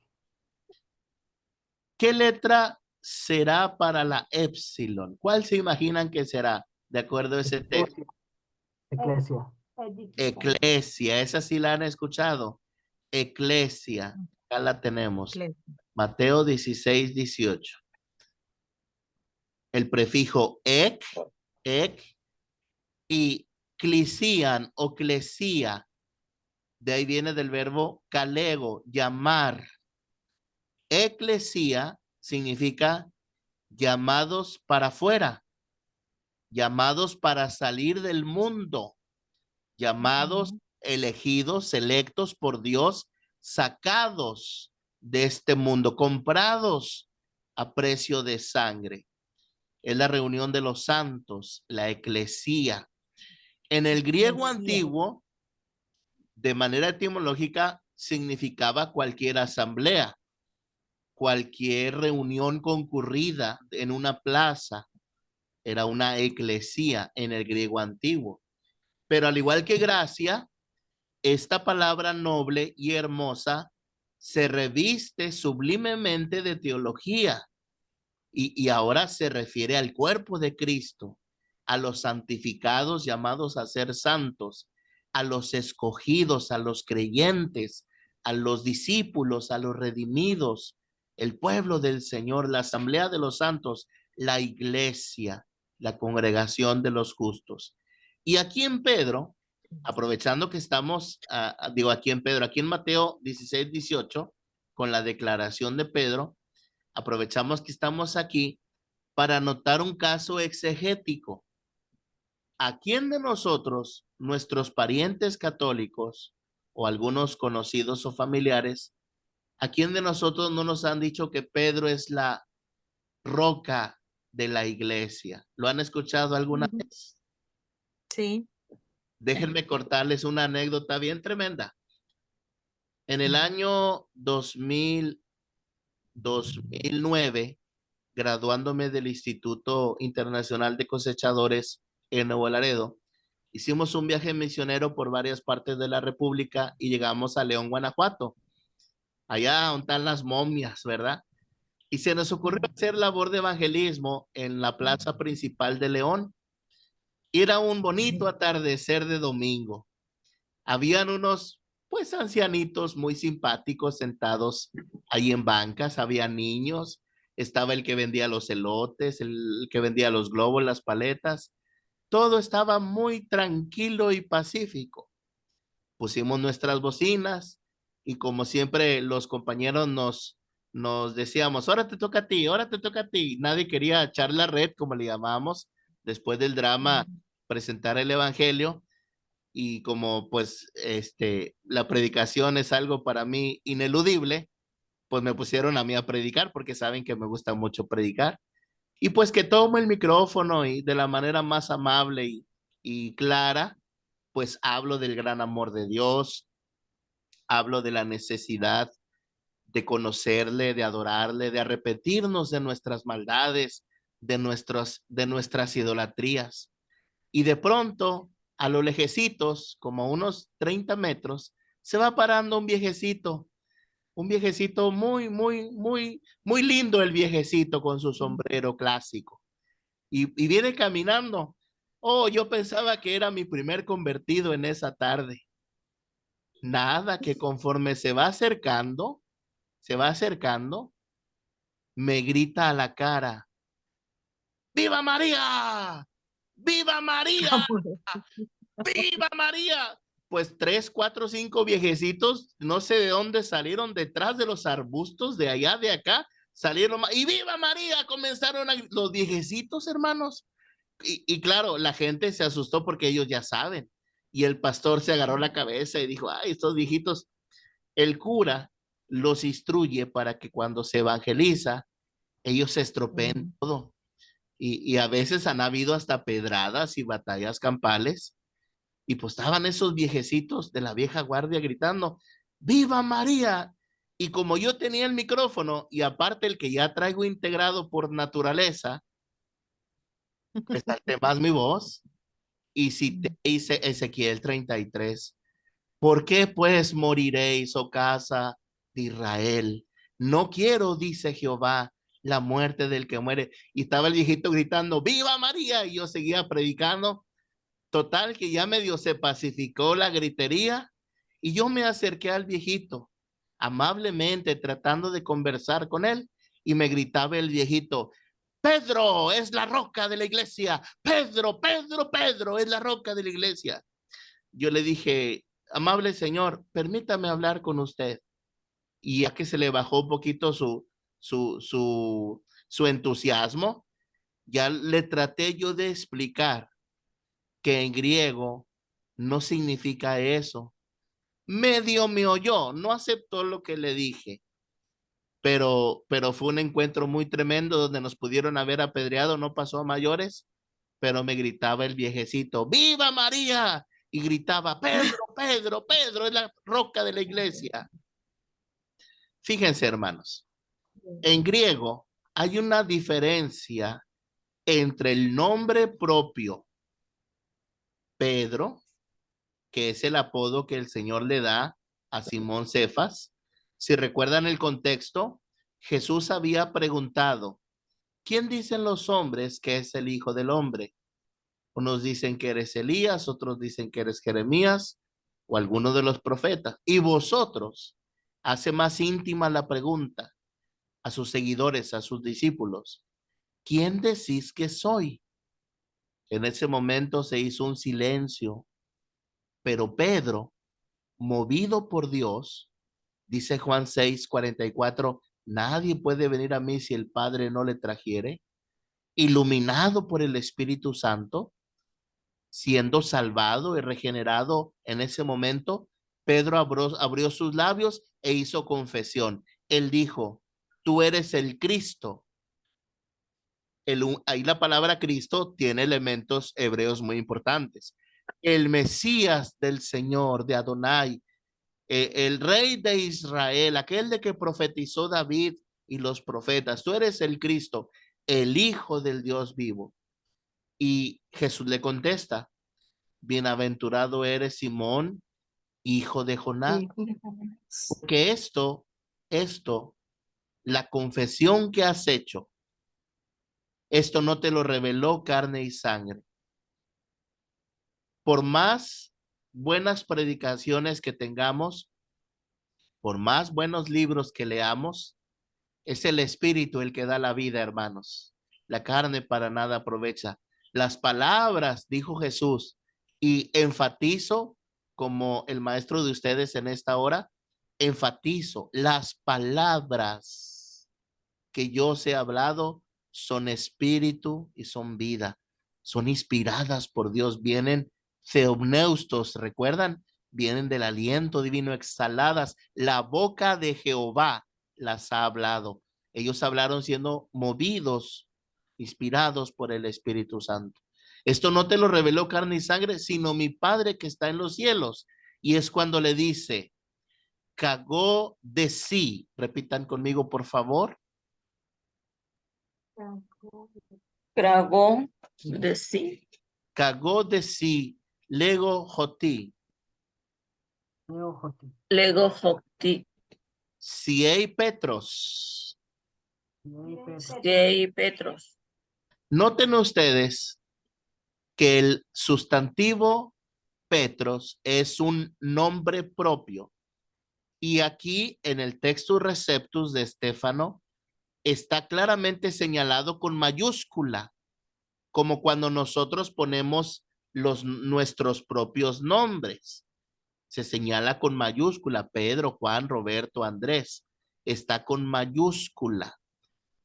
¿Qué letra será para la epsilon? ¿Cuál se imaginan que será de acuerdo a ese texto? Eclesia. Eclesia, esa sí la han escuchado. Eclesia, acá la tenemos. Mateo 16:18. El prefijo ek y clisian o clesia, de ahí viene del verbo calego, llamar. Eclesia significa llamados para afuera, llamados para salir del mundo, llamados, elegidos, selectos por Dios, sacados de este mundo, comprados a precio de sangre. Es la reunión de los santos, la eclesía. En el griego antiguo, de manera etimológica, significaba cualquier asamblea, cualquier reunión concurrida en una plaza. Era una eclesía en el griego antiguo. Pero al igual que gracia, esta palabra noble y hermosa se reviste sublimemente de teología y ahora se refiere al cuerpo de Cristo, a los santificados llamados a ser santos, a los escogidos, a los creyentes, a los discípulos, a los redimidos, el pueblo del Señor, la asamblea de los santos, la iglesia, la congregación de los justos. Y aquí en Pedro aprovechando que estamos, digo, aquí en Pedro, aquí en Mateo 16-18, con la declaración de Pedro, aprovechamos que estamos aquí para anotar un caso exegético. ¿A quién de nosotros, nuestros parientes católicos o algunos conocidos o familiares, a quién de nosotros no nos han dicho que Pedro es la roca de la iglesia? ¿Lo han escuchado alguna vez? Sí. Déjenme contarles una anécdota bien tremenda. En el año 2009, graduándome del Instituto Internacional de Cosechadores en Nuevo Laredo, hicimos un viaje misionero por varias partes de la República y llegamos a León, Guanajuato, allá donde están las momias, ¿verdad? Y se nos ocurrió hacer labor de evangelismo en la plaza principal de León. Era un bonito atardecer de domingo. Habían unos, pues, ancianitos muy simpáticos sentados ahí en bancas, había niños, estaba el que vendía los elotes, el que vendía los globos, las paletas. Todo estaba muy tranquilo y pacífico. Pusimos nuestras bocinas y como siempre los compañeros nos decíamos, ahora te toca a ti, ahora te toca a ti. Nadie quería echar la red, como le llamamos, después del drama, presentar el evangelio. Y como pues la predicación es algo para mí ineludible, pues me pusieron a mí a predicar porque saben que me gusta mucho predicar. Y pues que tomo el micrófono y de la manera más amable y clara, pues hablo del gran amor de Dios, hablo de la necesidad de conocerle, de adorarle, de arrepentirnos de nuestras maldades, de nuestras idolatrías. Y de pronto, a lo lejecitos, como unos 30 metros, se va parando un viejecito muy, muy, muy, muy lindo el viejecito con su sombrero clásico. Y viene caminando. Oh, yo pensaba que era mi primer convertido en esa tarde. Nada, que conforme se va acercando, me grita a la cara, ¡Viva María! ¡Viva María! ¡Viva María! Pues 3, 4, 5 viejecitos, no sé de dónde salieron, detrás de los arbustos de allá, de acá, salieron y ¡Viva María! Comenzaron los viejecitos, hermanos. Y claro, la gente se asustó porque ellos ya saben. Y el pastor se agarró la cabeza y dijo, ay, estos viejitos. El cura los instruye para que cuando se evangeliza, ellos se estropeen todo. Y a veces han habido hasta pedradas y batallas campales. Y pues estaban esos viejecitos de la vieja guardia gritando, ¡Viva María! Y como yo tenía el micrófono y aparte el que ya traigo integrado por naturaleza, resalté más mi voz y cité Ezequiel 33. ¿Por qué pues moriréis, oh casa de Israel? No quiero, dice Jehová, la muerte del que muere. Y estaba el viejito gritando, ¡Viva María! Y yo seguía predicando. Total, que ya medio se pacificó la gritería y yo me acerqué al viejito, amablemente tratando de conversar con él, y me gritaba el viejito, Pedro es la roca de la iglesia, Pedro, Pedro, Pedro es la roca de la iglesia. Yo le dije, amable señor, permítame hablar con usted. Y ya que se le bajó un poquito su entusiasmo, ya le traté yo de explicar que en griego no significa eso. Medio me oyó, no aceptó lo que le dije, pero fue un encuentro muy tremendo donde nos pudieron haber apedreado, no pasó a mayores, pero me gritaba el viejecito, ¡Viva María! Y gritaba, Pedro, Pedro, Pedro, es la roca de la iglesia. Fíjense, hermanos, en griego hay una diferencia entre el nombre propio, Pedro, que es el apodo que el Señor le da a Simón Cefas. Si recuerdan el contexto, Jesús había preguntado, ¿quién dicen los hombres que es el Hijo del Hombre? Unos dicen que eres Elías, otros dicen que eres Jeremías o alguno de los profetas. Y vosotros, hace más íntima la pregunta a sus seguidores, a sus discípulos, ¿quién decís que soy? En ese momento se hizo un silencio Pero Pedro, movido por Dios, dice Juan 6:44, nadie puede venir a mí si el Padre no le trajere, iluminado por el Espíritu Santo, siendo salvado y regenerado en ese momento, Pedro abrió sus labios e hizo confesión. Él dijo, tú eres el Cristo. Ahí la palabra Cristo tiene elementos hebreos muy importantes. El Mesías del Señor, de Adonai, el Rey de Israel, aquel de que profetizó David y los profetas. Tú eres el Cristo, el Hijo del Dios vivo. Y Jesús le contesta, bienaventurado eres Simón, hijo de Jonás, porque esto, la confesión que has hecho, esto no te lo reveló carne y sangre. Por más buenas predicaciones que tengamos, por más buenos libros que leamos, es el Espíritu el que da la vida, hermanos. La carne para nada aprovecha. Las palabras, dijo Jesús, y enfatizo como el maestro de ustedes en esta hora, enfatizo, las palabras que yo os he hablado son espíritu y son vida. Son inspiradas por Dios, vienen theopneustos, ¿recuerdan? Vienen del aliento divino, exhaladas. La boca de Jehová las ha hablado. Ellos hablaron siendo movidos, inspirados por el Espíritu Santo. Esto no te lo reveló carne y sangre, sino mi Padre que está en los cielos. Y es cuando le dice, cagó de sí. Repitan conmigo, por favor. Tragó de sí. Cagó de sí, lego joti. Lego jocti. Siei Petros. Siei Petros. Noten ustedes que el sustantivo Petros es un nombre propio. Y aquí en el texto receptus de Estéfano está claramente señalado con mayúscula, como cuando nosotros ponemos nuestros propios nombres. Se señala con mayúscula, Pedro, Juan, Roberto, Andrés. Está con mayúscula.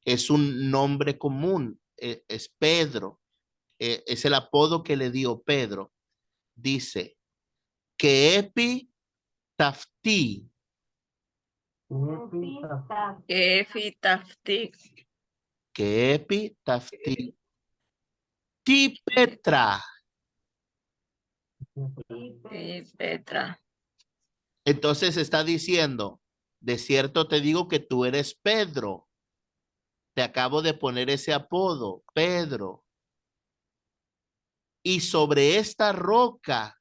Es un nombre común, es Pedro. Es el apodo que le dio Pedro. Dice, que epi tafti. Efitafti. Que epi tafti. Ti Petra. Y Petra. Entonces está diciendo, de cierto te digo que tú eres Pedro. Te acabo de poner ese apodo, Pedro. Y sobre esta roca,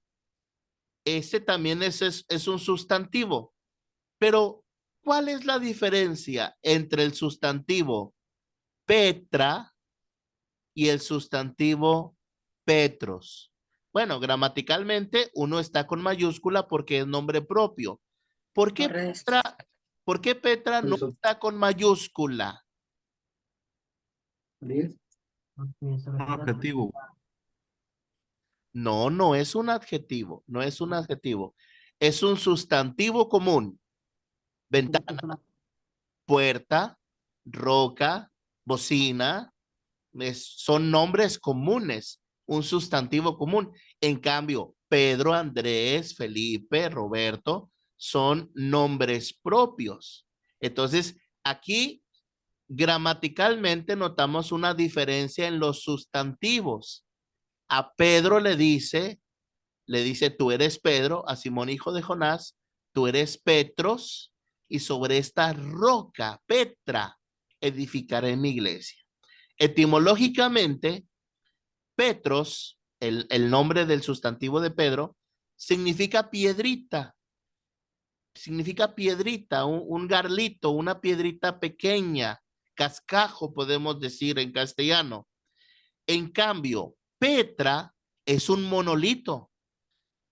ese también es un sustantivo. Pero, ¿cuál es la diferencia entre el sustantivo Petra y el sustantivo Petros? Bueno, gramaticalmente uno está con mayúscula porque es nombre propio. ¿Por qué Petra no está con mayúscula? Un adjetivo. No, no es un adjetivo, no es un adjetivo. Es un sustantivo común. Ventana, puerta, roca, bocina, son nombres comunes, un sustantivo común. En cambio, Pedro, Andrés, Felipe, Roberto son nombres propios. Entonces, aquí gramaticalmente notamos una diferencia en los sustantivos. A Pedro le dice, tú eres Pedro, a Simón hijo de Jonás, tú eres Petros, y sobre esta roca, Petra, edificaré mi iglesia. Etimológicamente, Petros, el nombre del sustantivo de Pedro, significa piedrita. Significa piedrita, un garlito, una piedrita pequeña, cascajo podemos decir en castellano. En cambio, Petra es un monolito.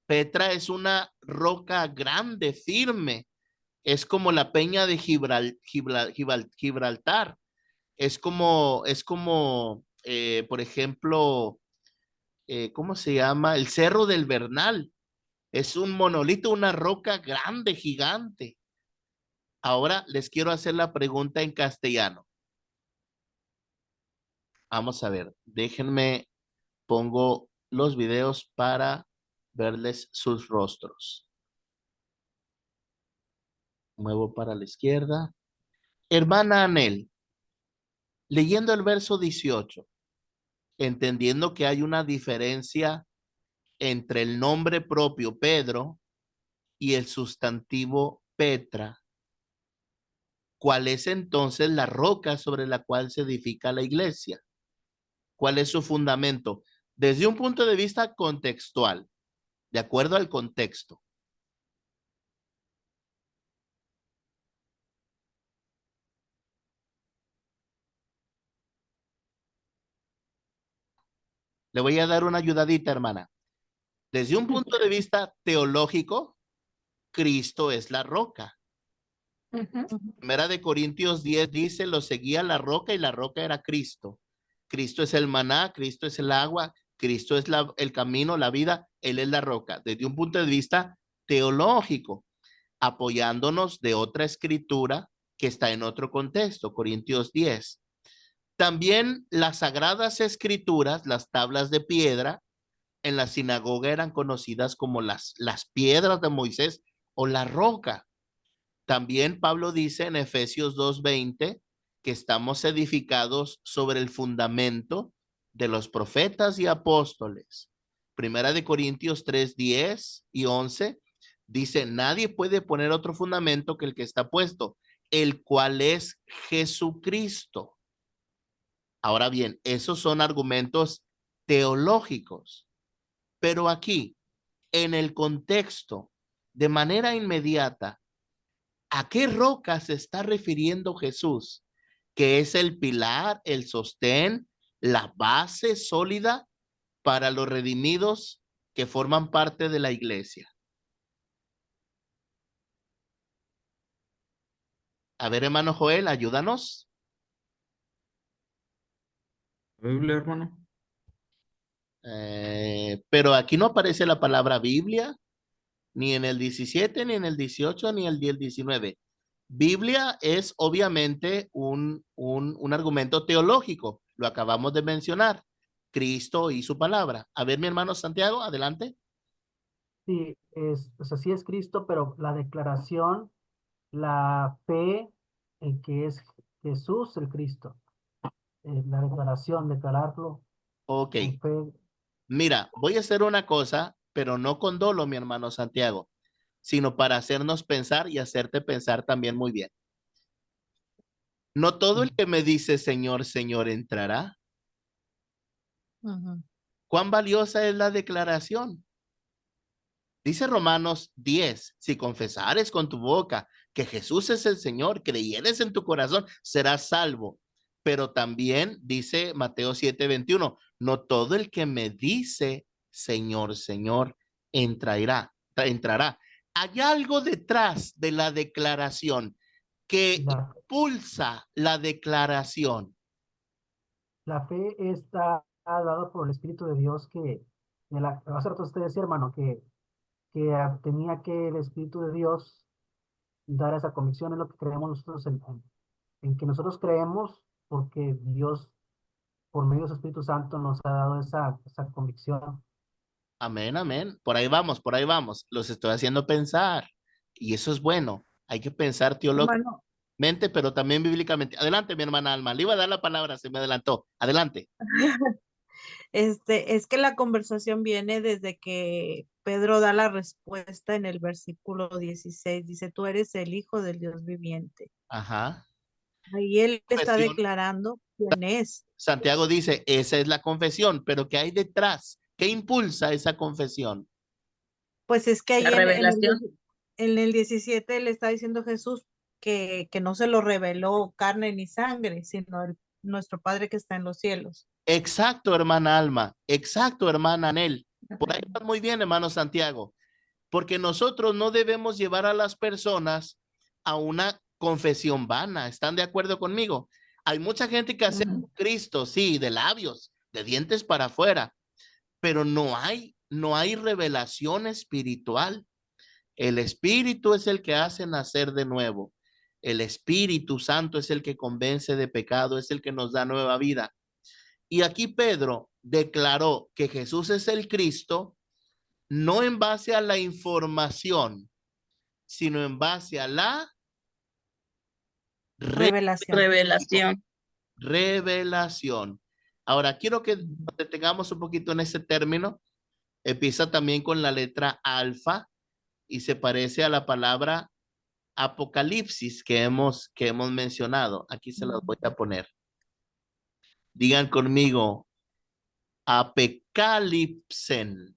Petra es una roca grande, firme. Es como la peña de Gibraltar. Es como, por ejemplo, ¿cómo se llama? El Cerro del Bernal. Es un monolito, una roca grande, gigante. Ahora les quiero hacer la pregunta en castellano. Vamos a ver, déjenme, pongo los videos para verles sus rostros. Muevo para la izquierda. Hermana Anel, leyendo el verso 18, entendiendo que hay una diferencia entre el nombre propio Pedro y el sustantivo Petra, ¿cuál es entonces la roca sobre la cual se edifica la iglesia? ¿Cuál es su fundamento? Desde un punto de vista contextual, de acuerdo al contexto. Le voy a dar una ayudadita, hermana. Desde un punto de vista teológico, Cristo es la roca. Primera de Corintios 10 dice, lo seguía la roca y la roca era Cristo. Cristo es el maná, Cristo es el agua, Cristo es el camino, la vida, Él es la roca. Desde un punto de vista teológico, apoyándonos de otra escritura que está en otro contexto, Corintios 10. También las sagradas escrituras, las tablas de piedra, en la sinagoga eran conocidas como las piedras de Moisés o la roca. También Pablo dice en Efesios 2:20 que estamos edificados sobre el fundamento de los profetas y apóstoles. Primera de Corintios 3:10 y 11 dice, nadie puede poner otro fundamento que el que está puesto, el cual es Jesucristo. Ahora bien, esos son argumentos teológicos, pero aquí, en el contexto, de manera inmediata, ¿a qué roca se está refiriendo Jesús? Que es el pilar, el sostén, la base sólida para los redimidos que forman parte de la iglesia. A ver, hermano Joel, ayúdanos. Biblia, hermano. Pero aquí no aparece la palabra Biblia, ni en el 17, ni en el 18, ni en el 19. Biblia es obviamente un argumento teológico, lo acabamos de mencionar, Cristo y su palabra. A ver, mi hermano Santiago, adelante. Sí, o sea, sí es Cristo, pero la declaración, la fe en que es Jesús el Cristo, la declaración, declararlo Ok, con fe. mira, voy a hacer una cosa, pero no con dolo, mi hermano Santiago, sino para hacernos pensar y hacerte pensar también muy bien. No todo el que me dice Señor, Señor entrará. ¿Cuán valiosa es la declaración? Dice Romanos 10, si confesares con tu boca que Jesús es el Señor, creyeres en tu corazón, serás salvo. Pero también dice Mateo 7:21, no todo el que me dice Señor, Señor, entrará. Hay algo detrás de la declaración que La, impulsa la declaración. la fe está dada por el Espíritu de Dios hace rato usted decía, hermano, que tenía que el Espíritu de Dios dar esa convicción en lo que creemos nosotros, en que nosotros creemos porque Dios, por medio de su Espíritu Santo, nos ha dado esa convicción. Amén, amén. Por ahí vamos, por ahí vamos. Los estoy haciendo pensar. Y eso es bueno. Hay que pensar Hermano, teológicamente, pero también bíblicamente. Adelante, mi hermana Alma. Le iba a dar la palabra, se me adelantó. Adelante. es que la conversación viene desde que Pedro da la respuesta en el versículo 16. Dice, tú eres el Hijo del Dios viviente. Ajá. Ahí él está Confesión. declarando quién es. Santiago dice, esa es la confesión, pero ¿qué hay detrás? ¿Qué impulsa esa confesión? Pues es que La ahí revelación. en el 17 le está diciendo Jesús que no se lo reveló carne ni sangre, sino nuestro Padre que está en los cielos. Exacto, hermana Alma. Exacto, hermana Anel. Por ahí va muy bien, hermano Santiago. Porque nosotros no debemos llevar a las personas a una confesión vana. ¿Están de acuerdo conmigo? Hay mucha gente que hace Cristo, sí, de labios, de dientes para afuera, pero no hay no hay revelación espiritual. El Espíritu es el que hace nacer de nuevo. El Espíritu Santo es el que convence de pecado, es el que nos da nueva vida. Y aquí Pedro declaró que Jesús es el Cristo, no en base a la información, sino en base a la Revelación. Revelación. revelación. Ahora, quiero que nos detengamos un poquito en ese término. Empieza también con la letra alfa y se parece a la palabra apocalipsis que hemos mencionado. Aquí se las voy a poner. Digan conmigo, apocalipsen.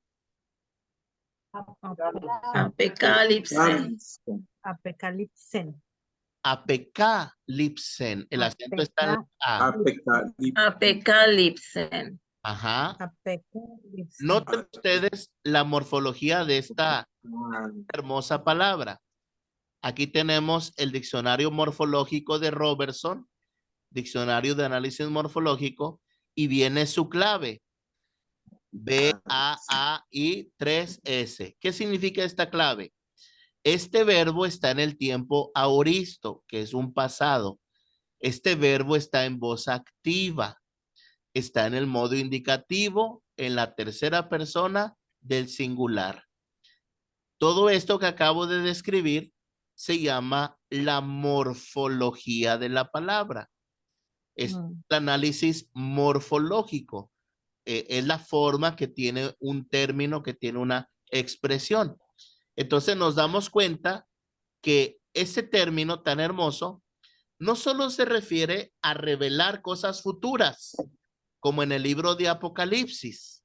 Apocalipsis. Apocalipsen. Apocalipsen. El acento está en la A. Apocalipsen. Ajá. Apocalipsen. Noten ustedes la morfología de esta hermosa palabra. Aquí tenemos el diccionario morfológico de Robertson, diccionario de análisis morfológico, y viene su clave. B-A-A-I-3-S. ¿Qué significa esta clave? Este verbo está en el tiempo aoristo, que es un pasado. Este verbo está en voz activa. Está en el modo indicativo, en la tercera persona del singular. Todo esto que acabo de describir se llama la morfología de la palabra. Es el análisis morfológico. Es la forma que tiene un término, que tiene una expresión. Entonces nos damos cuenta que ese término tan hermoso no solo se refiere a revelar cosas futuras, como en el libro de Apocalipsis,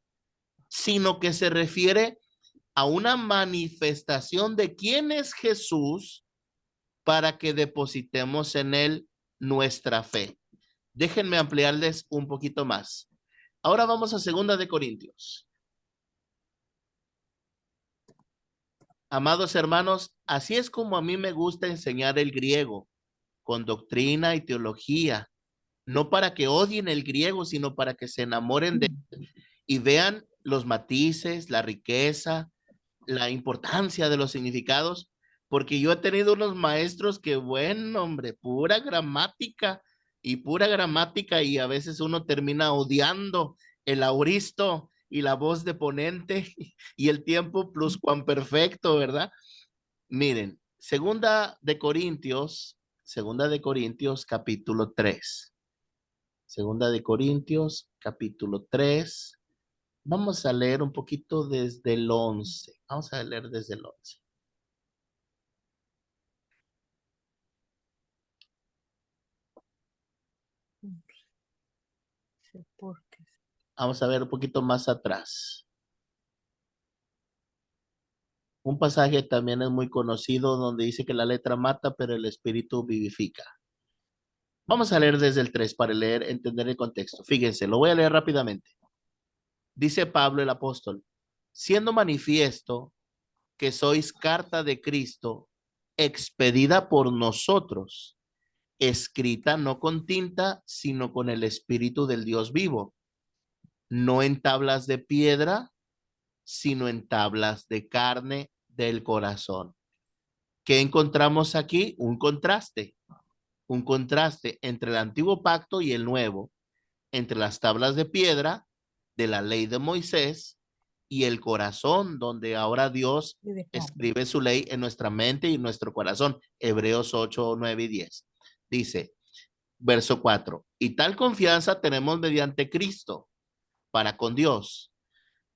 sino que se refiere a una manifestación de quién es Jesús para que depositemos en él nuestra fe. Déjenme ampliarles un poquito más. Ahora vamos a 2 de Corintios. Amados hermanos, así es como a mí me gusta enseñar el griego, con doctrina y teología, no para que odien el griego, sino para que se enamoren de él y vean los matices, la riqueza, la importancia de los significados, porque yo he tenido unos maestros que, bueno, hombre, pura gramática y a veces uno termina odiando el auristo y la voz de ponente y el tiempo pluscuamperfecto, ¿verdad? Miren, segunda de Corintios capítulo 3. Segunda de Corintios capítulo 3. Vamos a leer un poquito desde el 11. Vamos a leer desde el 11. Vamos a ver un poquito más atrás. Un pasaje también es muy conocido donde dice que la letra mata, pero el espíritu vivifica. Vamos a leer desde el 3 para entender el contexto. Fíjense, lo voy a leer rápidamente. Dice Pablo el apóstol, siendo manifiesto que sois carta de Cristo, expedida por nosotros, escrita no con tinta, sino con el Espíritu del Dios vivo, no en tablas de piedra, sino en tablas de carne del corazón. ¿Qué encontramos aquí? Un contraste entre el antiguo pacto y el nuevo, entre las tablas de piedra de la ley de Moisés y el corazón, donde ahora Dios escribe su ley en nuestra mente y en nuestro corazón. Hebreos 8, 9 y 10. Dice, verso 4, y tal confianza tenemos mediante Cristo para con Dios.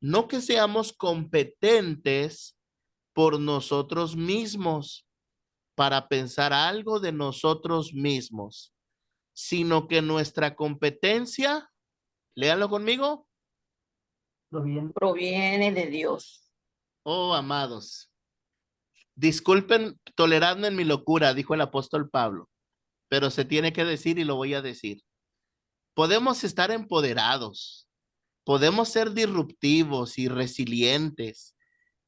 No que seamos competentes por nosotros mismos para pensar algo de nosotros mismos, sino que nuestra competencia, léanlo conmigo, Proviene de Dios. oh, amados, disculpen, toleradme en mi locura, dijo el apóstol Pablo, pero se tiene que decir y lo voy a decir. Podemos estar empoderados, podemos ser disruptivos y resilientes,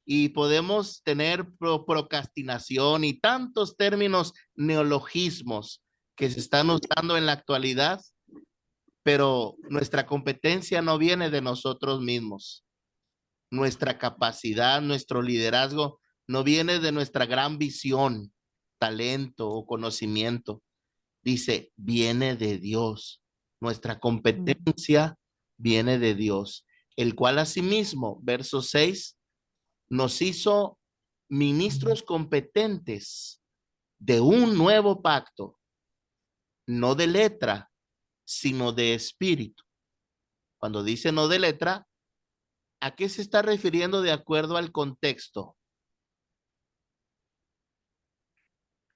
y podemos tener procrastinación y tantos términos neologismos que se están usando en la actualidad, pero nuestra competencia no viene de nosotros mismos. Nuestra capacidad, nuestro liderazgo no viene de nuestra gran visión, talento o conocimiento. Dice, viene de Dios. Nuestra competencia viene de Dios, el cual asimismo, verso 6, nos hizo ministros competentes de un nuevo pacto, no de letra, sino de espíritu. Cuando dice no de letra, ¿a qué se está refiriendo de acuerdo al contexto?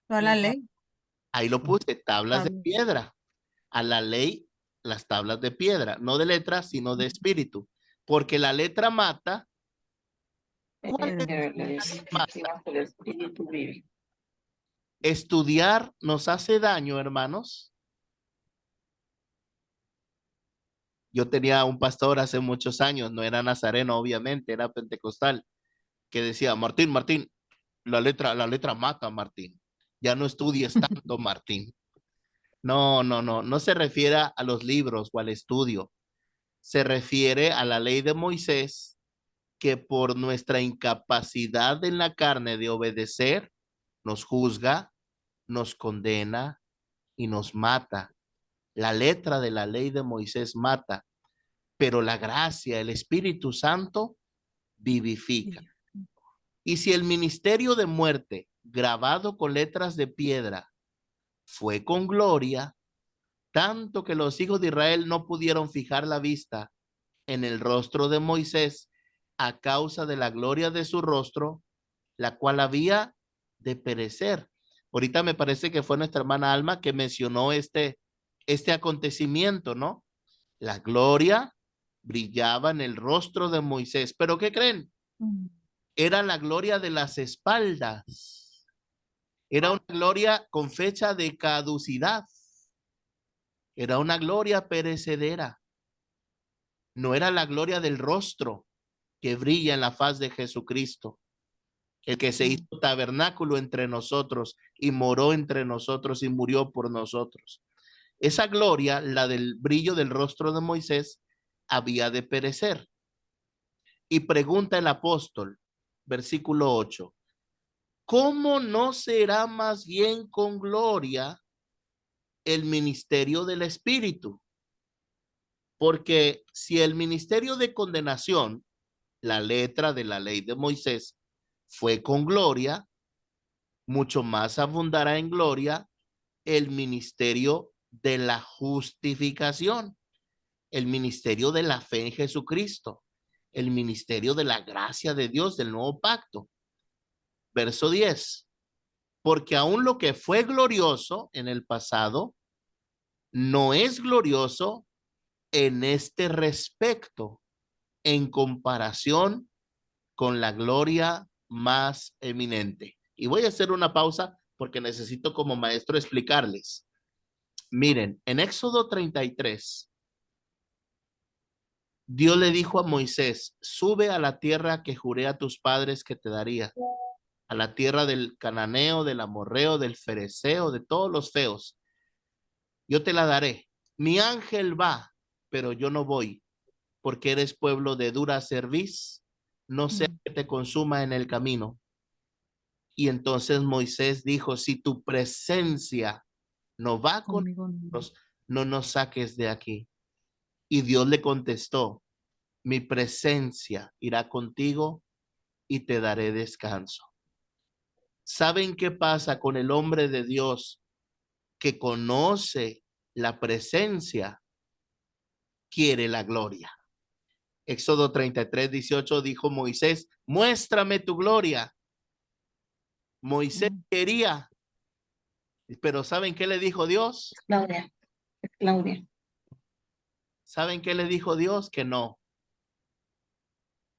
A la ley. Ahí lo puse, tablas de piedra. A la ley, las tablas de piedra, no de letra, sino de espíritu. Porque la letra mata. ¿Cuál es? El espíritu vive. Estudiar nos hace daño, hermanos. Yo tenía un pastor hace muchos años, no era nazareno, obviamente, era pentecostal, que decía, Martín, la letra mata, Martín. Ya no estudies tanto, Martín. No se refiere a los libros o al estudio. Se refiere a la ley de Moisés, que por nuestra incapacidad en la carne de obedecer, nos juzga, nos condena y nos mata. La letra de la ley de Moisés mata, pero la gracia, el Espíritu Santo vivifica. Y si el ministerio de muerte, grabado con letras de piedra, fue con gloria, tanto que los hijos de Israel no pudieron fijar la vista en el rostro de Moisés a causa de la gloria de su rostro, la cual había de perecer. Ahorita me parece que fue nuestra hermana Alma que mencionó este acontecimiento, ¿no? La gloria brillaba en el rostro de Moisés. ¿Pero qué creen? Era la gloria de las espaldas. Era una gloria con fecha de caducidad. Era una gloria perecedera. No era la gloria del rostro que brilla en la faz de Jesucristo, el que se hizo tabernáculo entre nosotros y moró entre nosotros y murió por nosotros. Esa gloria, la del brillo del rostro de Moisés, había de perecer. Y pregunta el apóstol, versículo 8, ¿cómo no será más bien con gloria el ministerio del Espíritu? Porque si el ministerio de condenación, la letra de la ley de Moisés, fue con gloria, mucho más abundará en gloria el ministerio de la justificación, el ministerio de la fe en Jesucristo, el ministerio de la gracia de Dios del nuevo pacto. Verso 10, porque aún lo que fue glorioso en el pasado no es glorioso en este respecto en comparación con la gloria más eminente. Y voy a hacer una pausa porque necesito como maestro explicarles. Miren, en Éxodo 33, Dios le dijo a Moisés, sube a la tierra que juré a tus padres que te daría, a la tierra del cananeo, del amorreo, del fereceo, de todos los feos. Yo te la daré. Mi ángel va, pero yo no voy, porque eres pueblo de dura cerviz, no sea que te consuma en el camino. Y entonces Moisés dijo, si tu presencia no va con nosotros, no nos saques de aquí. Y Dios le contestó, mi presencia irá contigo y te daré descanso. ¿Saben qué pasa con el hombre de Dios que conoce la presencia? Quiere la gloria. Éxodo 33:18 dijo Moisés, muéstrame tu gloria. Moisés quería, pero ¿saben qué le dijo Dios? Claudia, Claudia. ¿Saben qué le dijo Dios? Que no.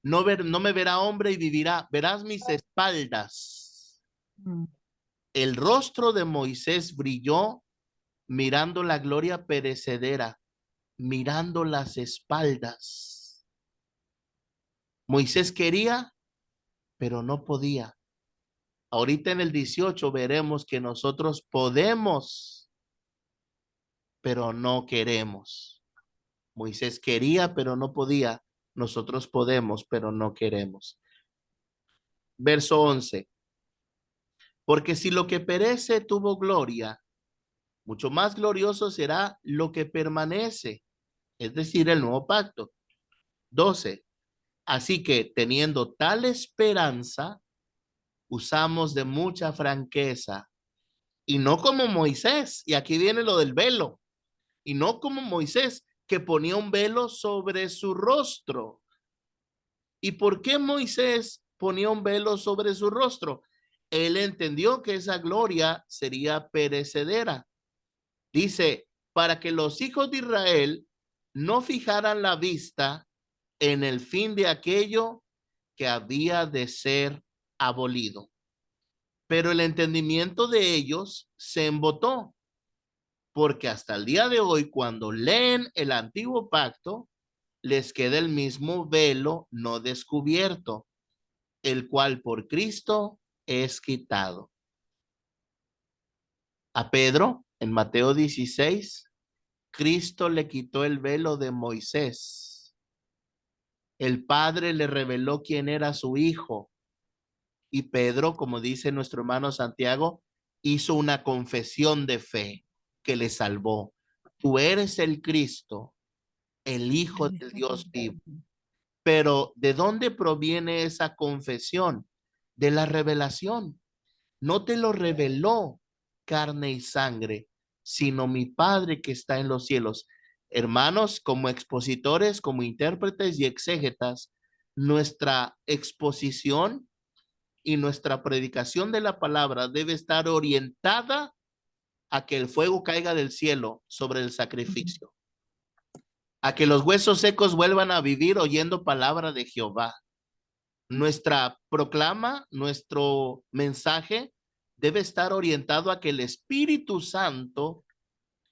No me verá hombre y vivirá. Verás mis espaldas. El rostro de Moisés brilló mirando la gloria perecedera, mirando las espaldas. Moisés quería, pero no podía. Ahorita en el 18 veremos que nosotros podemos, pero no queremos. Moisés quería, pero no podía. nosotros podemos, pero no queremos. Verso 11. Porque si lo que perece tuvo gloria, mucho más glorioso será lo que permanece, es decir, el nuevo pacto. 12. Así que teniendo tal esperanza, usamos de mucha franqueza, y no como Moisés, y aquí viene lo del velo, y no como Moisés, que ponía un velo sobre su rostro. ¿Y por qué Moisés ponía un velo sobre su rostro? Él entendió que esa gloria sería perecedera. Dice, para que los hijos de Israel no fijaran la vista en el fin de aquello que había de ser abolido. Pero el entendimiento de ellos se embotó, porque hasta el día de hoy, cuando leen el antiguo pacto, les queda el mismo velo no descubierto, el cual por Cristo es quitado. A Pedro, en Mateo 16, Cristo le quitó el velo de Moisés. El Padre le reveló quién era su Hijo. Y Pedro, como dice nuestro hermano Santiago, hizo una confesión de fe que le salvó. Tú eres el Cristo, el Hijo del Dios vivo. Pero ¿de dónde proviene esa confesión? De la revelación. No te lo reveló carne y sangre, sino mi Padre que está en los cielos. Hermanos, como expositores, como intérpretes y exégetas, nuestra exposición y nuestra predicación de la palabra debe estar orientada a que el fuego caiga del cielo sobre el sacrificio, a que los huesos secos vuelvan a vivir oyendo palabra de Jehová. Nuestra proclama, nuestro mensaje debe estar orientado a que el Espíritu Santo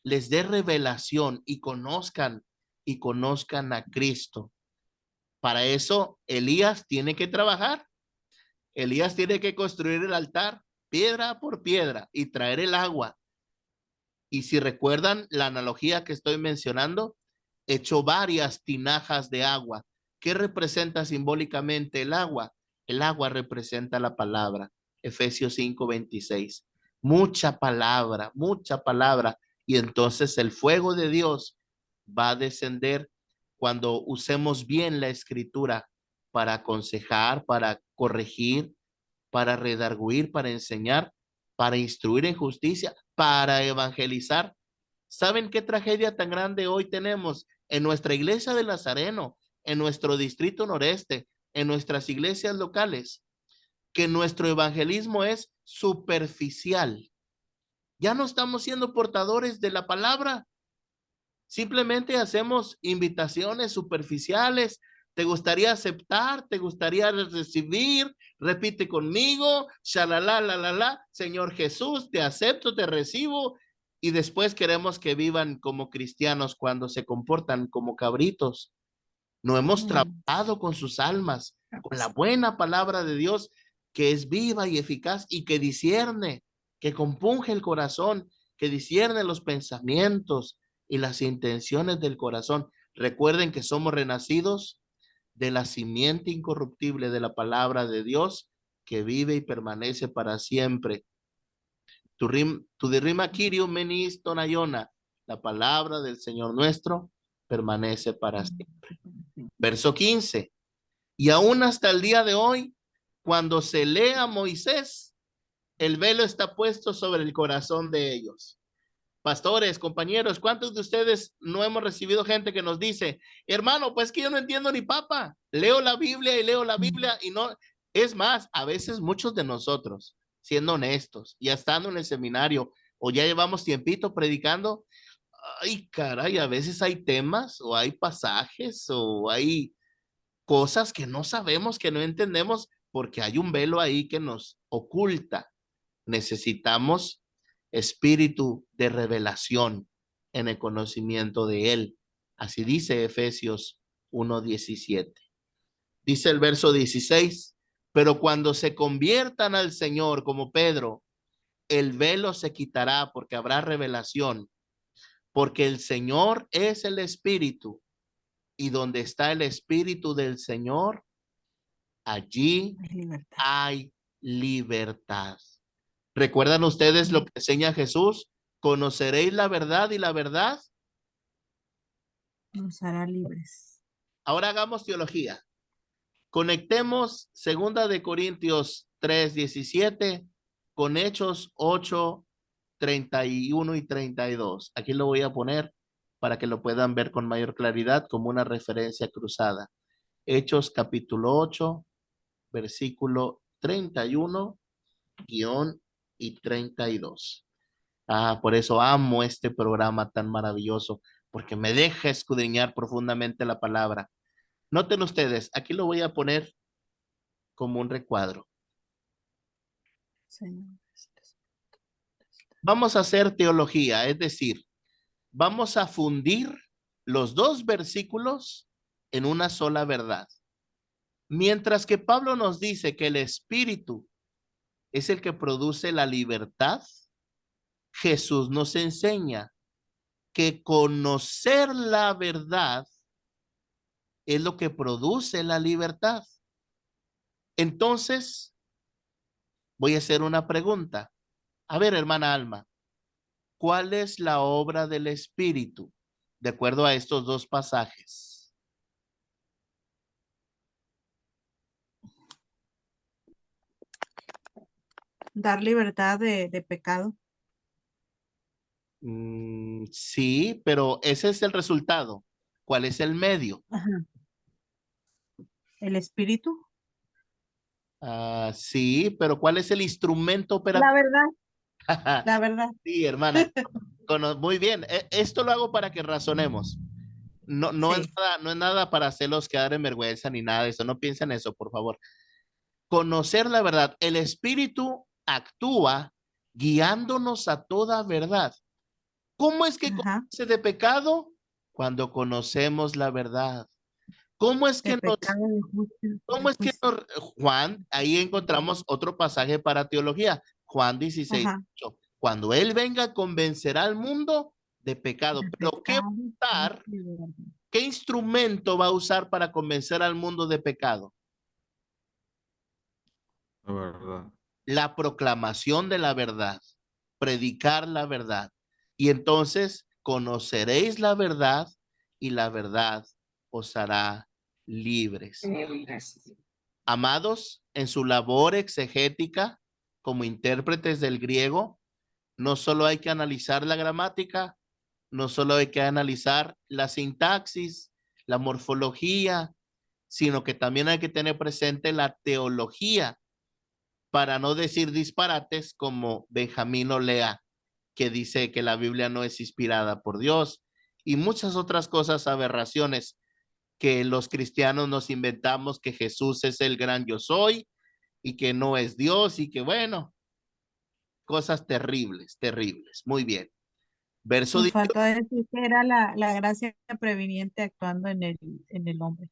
les dé revelación y conozcan a Cristo. Para eso, Elías tiene que trabajar. Elías tiene que construir el altar piedra por piedra y traer el agua. Y si recuerdan la analogía que estoy mencionando, echó varias tinajas de agua. ¿Qué representa simbólicamente el agua? El agua representa la palabra. Efesios 5:26. Mucha palabra, mucha palabra. Y entonces el fuego de Dios va a descender cuando usemos bien la escritura para aconsejar, para corregir, para redarguir, para enseñar, para instruir en justicia, para evangelizar. ¿Saben qué tragedia tan grande hoy tenemos en nuestra iglesia de Nazareno, en nuestro distrito noreste, en nuestras iglesias locales? Que nuestro evangelismo es superficial. Ya no estamos siendo portadores de la palabra. Simplemente hacemos invitaciones superficiales. ¿Te gustaría aceptar? ¿Te gustaría recibir? Repite conmigo, shalala, la, la, Señor Jesús, te acepto, te recibo. Y después queremos que vivan como cristianos cuando se comportan como cabritos. No hemos trabajado con sus almas, con la buena palabra de Dios, que es viva y eficaz y que discierne, que compunge el corazón, que discierne los pensamientos y las intenciones del corazón. Recuerden que somos renacidos de la simiente incorruptible de la palabra de Dios, que vive y permanece para siempre. Tu derrima Kirio menis tonayona, la palabra del Señor nuestro permanece para siempre. Verso 15. Y aún hasta el día de hoy, cuando se lee a Moisés, el velo está puesto sobre el corazón de ellos. Pastores, compañeros, ¿cuántos de ustedes no hemos recibido gente que nos dice, hermano, pues que yo no entiendo ni papa, leo la Biblia y no, es más, a veces muchos de nosotros, siendo honestos, ya estando en el seminario o ya llevamos tiempito predicando, ay caray, a veces hay temas o hay pasajes o hay cosas que no sabemos, que no entendemos, porque hay un velo ahí que nos oculta. Necesitamos espíritu de revelación en el conocimiento de Él. Así dice Efesios 1:17. Dice el verso 16, pero cuando se conviertan al Señor como Pedro, el velo se quitará porque habrá revelación, porque el Señor es el Espíritu y donde está el Espíritu del Señor, allí Libertad. hay libertad. ¿Recuerdan ustedes lo que enseña Jesús? Conoceréis la verdad y la verdad. Nos hará libres. Ahora hagamos teología. Conectemos 2 de Corintios 3:17 con Hechos 8:31 y 32. Aquí lo voy a poner para que lo puedan ver con mayor claridad como una referencia cruzada. Hechos capítulo 8, versículo 31 y 32. Por eso amo este programa tan maravilloso, porque me deja escudriñar profundamente la palabra. Noten ustedes, aquí lo voy a poner como un recuadro. Señor. Vamos a hacer teología, es decir, vamos a fundir los dos versículos en una sola verdad. Mientras que Pablo nos dice que el Espíritu es el que produce la libertad, Jesús nos enseña que conocer la verdad es lo que produce la libertad. Entonces, voy a hacer una pregunta. A ver, hermana Alma, ¿cuál es la obra del Espíritu de acuerdo a estos dos pasajes? Dar libertad de pecado. Sí, pero ese es el resultado. ¿Cuál es el medio? Ajá. El Espíritu. Sí, pero ¿cuál es el instrumento La operativo? verdad. La verdad. Sí, hermana. Muy bien. Esto lo hago para que razonemos. No es Sí. nada, no es nada para hacerlos quedar en vergüenza ni nada de eso. No piensen eso, por favor. Conocer la verdad. El Espíritu actúa guiándonos a toda verdad. ¿Cómo es que Ajá. conoce de pecado? Cuando conocemos la verdad. ¿Cómo es De que nos, pecado, de justicia, cómo es que nos, Juan, ahí encontramos otro pasaje para teología, Juan 16, Ajá. 8. Cuando Él venga, convencerá al mundo de pecado. De Pero ¿qué va pecado, a usar? justicia y de verdad. ¿Qué instrumento va a usar para convencer al mundo de pecado? La verdad. La proclamación de la verdad, predicar la verdad. Y entonces conoceréis la verdad y la verdad os hará libres. Amados, en su labor exegética como intérpretes del griego, no solo hay que analizar la gramática, no solo hay que analizar la sintaxis, la morfología, sino que también hay que tener presente la teología, para no decir disparates como Benjamín Olea, que dice que la Biblia no es inspirada por Dios, y muchas otras cosas, aberraciones que los cristianos nos inventamos, que Jesús es el gran yo soy y que no es Dios y que bueno, cosas terribles, terribles. Muy bien. Verso Nos 18. faltó decir que era la gracia previniente actuando en el hombre.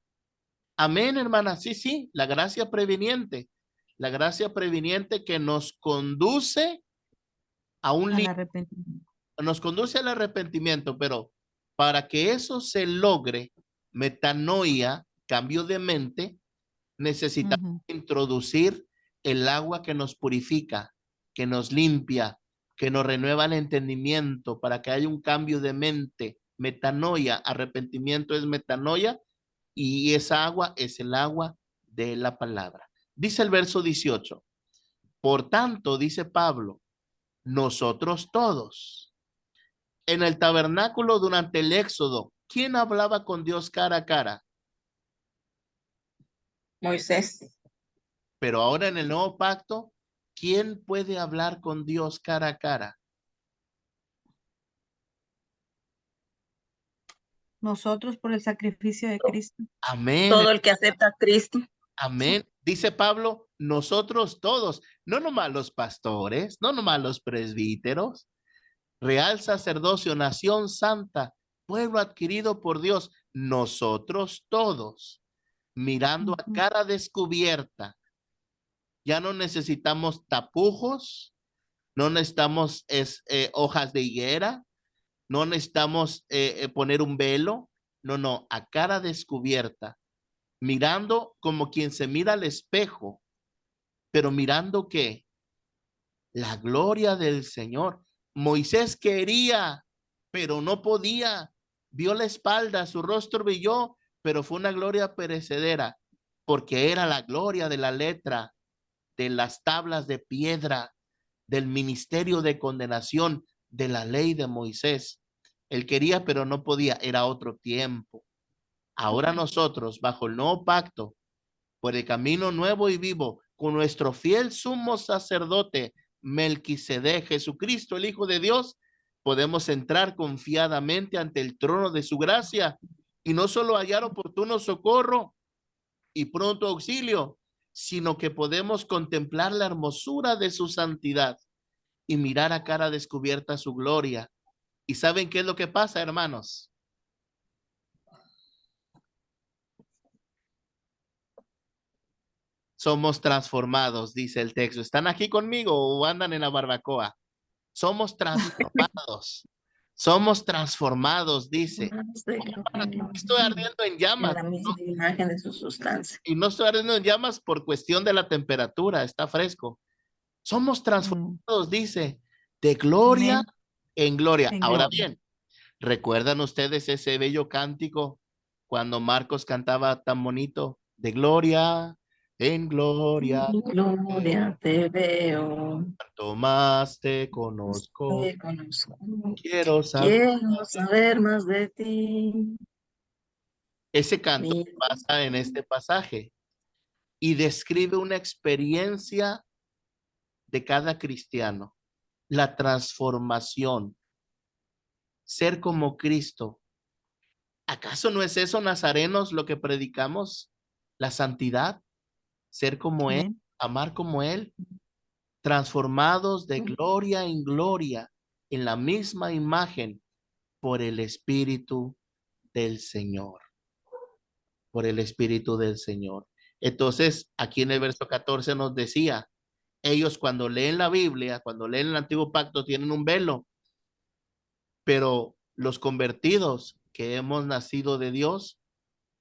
Amén, hermana. Sí, sí, la gracia previniente. La gracia previniente que nos conduce a un Al arrepentimiento. nos conduce al arrepentimiento, pero para que eso se logre, metanoia, cambio de mente, necesitamos introducir el agua que nos purifica, que nos limpia, que nos renueva el entendimiento, para que haya un cambio de mente. Metanoia, arrepentimiento es metanoia, y esa agua es el agua de la palabra. Dice el verso 18. Por tanto, dice Pablo, nosotros todos. En el tabernáculo durante el éxodo, ¿quién hablaba con Dios cara a cara? Moisés. Pero ahora en el nuevo pacto, ¿quién puede hablar con Dios cara a cara? Nosotros por el sacrificio de Cristo. Amén, Todo el que acepta a Cristo. amén. Dice Pablo, nosotros todos, no nomás los pastores, no nomás los presbíteros, real sacerdocio, nación santa, pueblo adquirido por Dios, nosotros todos, mirando a cara descubierta. Ya no necesitamos tapujos, no necesitamos hojas de higuera, no necesitamos poner un velo, No, no, a cara descubierta, mirando como quien se mira al espejo, pero mirando que la gloria del Señor. Moisés quería, pero no podía. Vio la espalda, su rostro brilló, pero fue una gloria perecedera, porque era la gloria de la letra, de las tablas de piedra, del ministerio de condenación, de la ley de Moisés. Él quería, pero no podía, era otro tiempo. Ahora nosotros, bajo el nuevo pacto, por el camino nuevo y vivo, con nuestro fiel sumo sacerdote, Melquisedec, Jesucristo, el Hijo de Dios, podemos entrar confiadamente ante el trono de su gracia y no solo hallar oportuno socorro y pronto auxilio, sino que podemos contemplar la hermosura de su santidad y mirar a cara descubierta su gloria. ¿Y saben qué es lo que pasa, hermanos? Somos transformados, dice el texto. ¿Están aquí conmigo o andan en la barbacoa? Somos transformados. Somos transformados, dice. Estoy ardiendo en En llamas. la misma imagen de su sustancia. Y no estoy ardiendo en llamas por cuestión de la temperatura, está fresco. Somos transformados, dice, de gloria Amén. en gloria. En Ahora gloria. bien, ¿recuerdan ustedes ese bello cántico cuando Marcos cantaba tan bonito? De gloria en gloria, Gloria te veo, cuanto más te conozco, te conozco. quiero saber. Quiero saber más de ti. Ese canto Mi pasa en este pasaje y describe una experiencia de cada cristiano, la transformación, ser como Cristo. ¿Acaso no es eso, nazarenos, lo que predicamos? La santidad, ser como Él, Amén. amar como Él, transformados de gloria en gloria en la misma imagen por el Espíritu del Señor, por el Espíritu del Señor. Entonces, aquí en el verso 14 nos decía, ellos cuando leen la Biblia, cuando leen el Antiguo Pacto, tienen un velo, pero los convertidos que hemos nacido de Dios,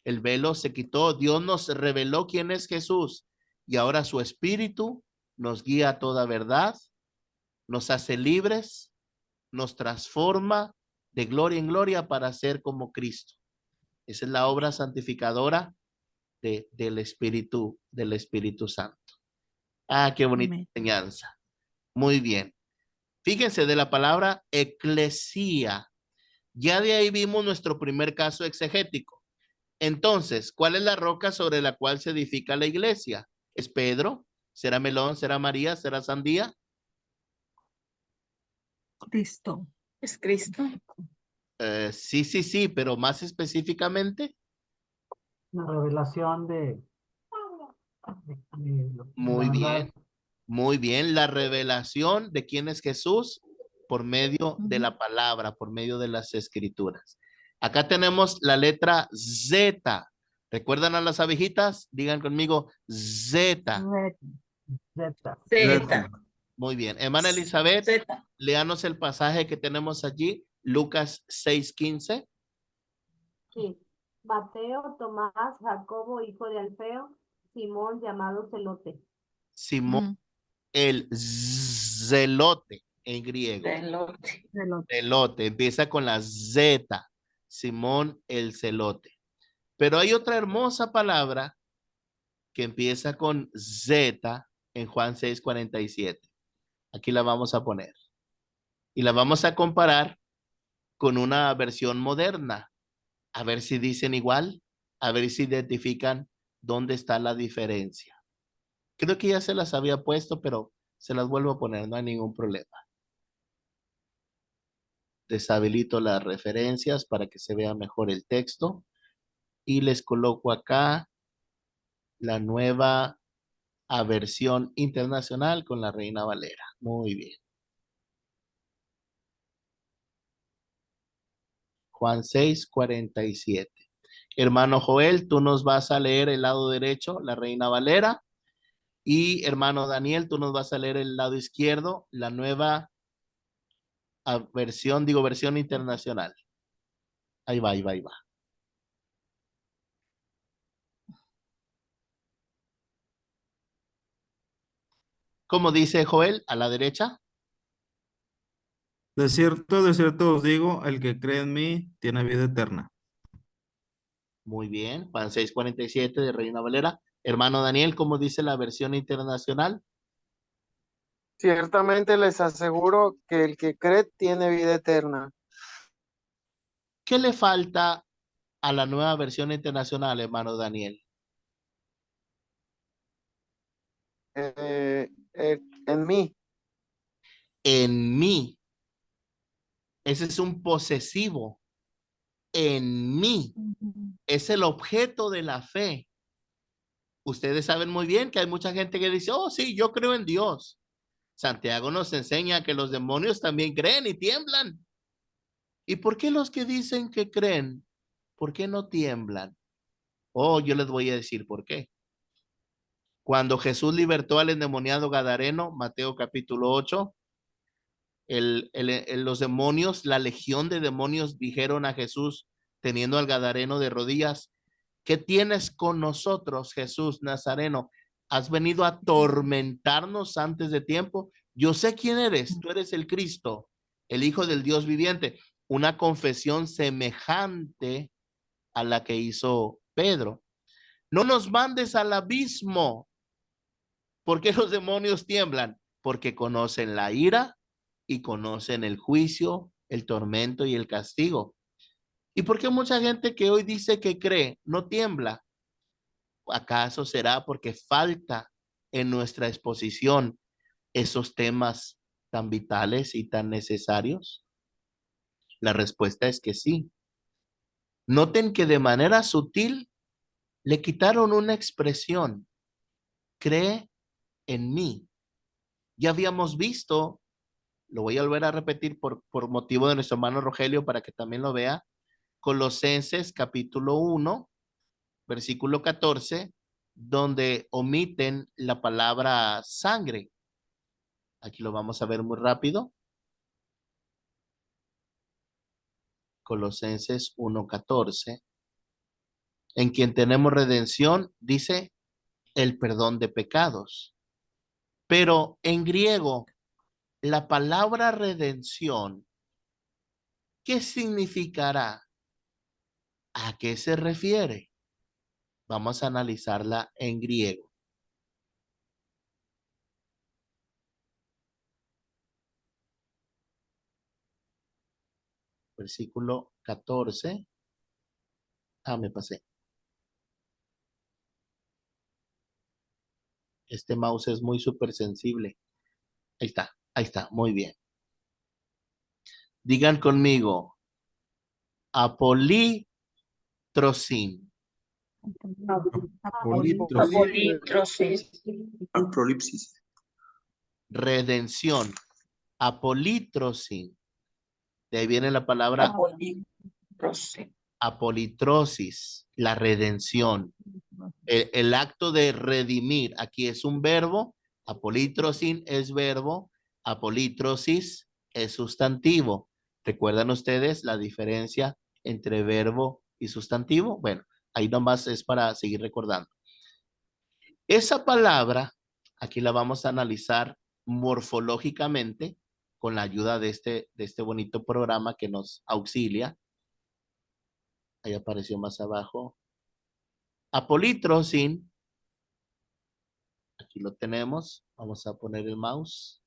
el velo se quitó, Dios nos reveló quién es Jesús y ahora su Espíritu nos guía a toda verdad, nos hace libres, nos transforma de gloria en gloria para ser como Cristo. Esa es la obra santificadora del Espíritu Santo. Ah, qué bonita Amén. enseñanza. Muy bien. Fíjense de la palabra eclesía. Ya de ahí vimos nuestro primer caso exegético. Entonces, ¿cuál es la roca sobre la cual se edifica la iglesia? ¿Es Pedro? ¿Será Melón? ¿Será María? ¿Será Sandía? Cristo. es Cristo. Sí, sí, sí, pero más específicamente. La revelación de la Muy verdad. bien, muy bien. La revelación de quién es Jesús por medio de la palabra, por medio de las escrituras. Acá tenemos la letra Z. ¿Recuerdan a las abejitas? Digan conmigo Z. Z. Z. Muy bien. Hermana Elizabeth, Z. léanos el pasaje que tenemos allí, Lucas 6:15. Sí. Mateo, Tomás, Jacobo, hijo de Alfeo, Simón, llamado Celote. Simón el zelote en griego. Zelote. Celote, empieza con la Z. Simón el celote. Pero hay otra hermosa palabra que empieza con Z en Juan 6:47. Aquí la vamos a poner. Y la vamos a comparar con una versión moderna. A ver si dicen igual, a ver si identifican dónde está la diferencia. Creo que ya se las había puesto, pero se las vuelvo a poner, no hay ningún problema. Deshabilito las referencias para que se vea mejor el texto y les coloco acá la nueva versión internacional con la Reina Valera. Muy bien. Juan 6:47. Hermano Joel, tú nos vas a leer el lado derecho, la Reina Valera. Y hermano Daniel, tú nos vas a leer el lado izquierdo, la nueva versión internacional. Ahí va, ahí va, ahí va. ¿Cómo dice Joel? A la derecha. de cierto os digo, el que cree en mí tiene vida eterna. Muy bien. Juan 6:47 de Reina Valera. Hermano Daniel, ¿cómo dice la versión internacional? Ciertamente les aseguro que el que cree tiene vida eterna. ¿Qué le falta a la nueva versión internacional, hermano Daniel? En mí. En mí. Ese es un posesivo. En mí. Es el objeto de la fe. Ustedes saben muy bien que hay mucha gente que dice, oh, sí, yo creo en Dios. Santiago nos enseña que los demonios también creen y tiemblan. ¿Y por qué los que dicen que creen, por qué no tiemblan? Oh, yo les voy a decir por qué. Cuando Jesús libertó al endemoniado Gadareno, Mateo capítulo 8, los demonios, la legión de demonios dijeron a Jesús, teniendo al Gadareno de rodillas, ¿qué tienes con nosotros, Jesús Nazareno? ¿Has venido a atormentarnos antes de tiempo? Yo sé quién eres, tú eres el Cristo, el Hijo del Dios viviente. Una confesión semejante a la que hizo Pedro. No nos mandes al abismo. ¿Por qué los demonios tiemblan? Porque conocen la ira y conocen el juicio, el tormento y el castigo. ¿Y por qué mucha gente que hoy dice que cree no tiembla? ¿Acaso será porque falta en nuestra exposición esos temas tan vitales y tan necesarios? La respuesta es que sí. Noten que de manera sutil le quitaron una expresión. Cree en mí. Ya habíamos visto, lo voy a volver a repetir por motivo de nuestro hermano Rogelio para que también lo vea, Colosenses capítulo 1, versículo 14, donde omiten la palabra sangre. Aquí lo vamos a ver muy rápido. Colosenses 1:14. En quien tenemos redención, dice el perdón de pecados. Pero en griego, la palabra redención, ¿qué significará? ¿A qué se refiere? Vamos a analizarla en griego. Versículo 14. Me pasé. Este mouse es muy súper sensible. Ahí está, muy bien. Digan conmigo, apolitrosin. Apolitrosis. Aprolipsis. Redención, apolitrosin. De ahí viene la palabra apolitrosis, la redención. El acto de redimir, aquí es un verbo, apolitrosin es verbo, apolitrosis es sustantivo. ¿Recuerdan ustedes la diferencia entre verbo y sustantivo? Bueno, ahí nomás es para seguir recordando. Esa palabra, aquí la vamos a analizar morfológicamente con la ayuda de este bonito programa que nos auxilia. Ahí apareció más abajo. Apolitrosin, aquí lo tenemos. Vamos a poner el mouse.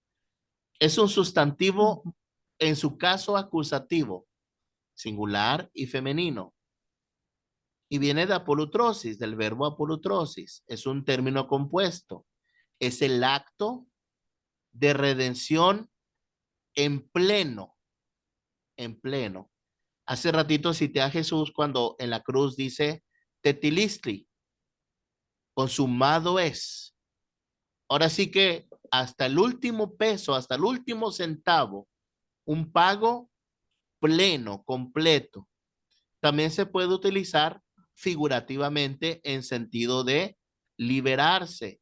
Es un sustantivo, en su caso acusativo, singular y femenino. Y viene de apolutrosis, del verbo apolutrosis. Es un término compuesto. Es el acto de redención en pleno. En pleno. Hace ratito cité a Jesús cuando en la cruz dice, tetilistli, consumado es. Ahora sí que hasta el último peso, hasta el último centavo, un pago pleno, completo. También se puede utilizar figurativamente en sentido de liberarse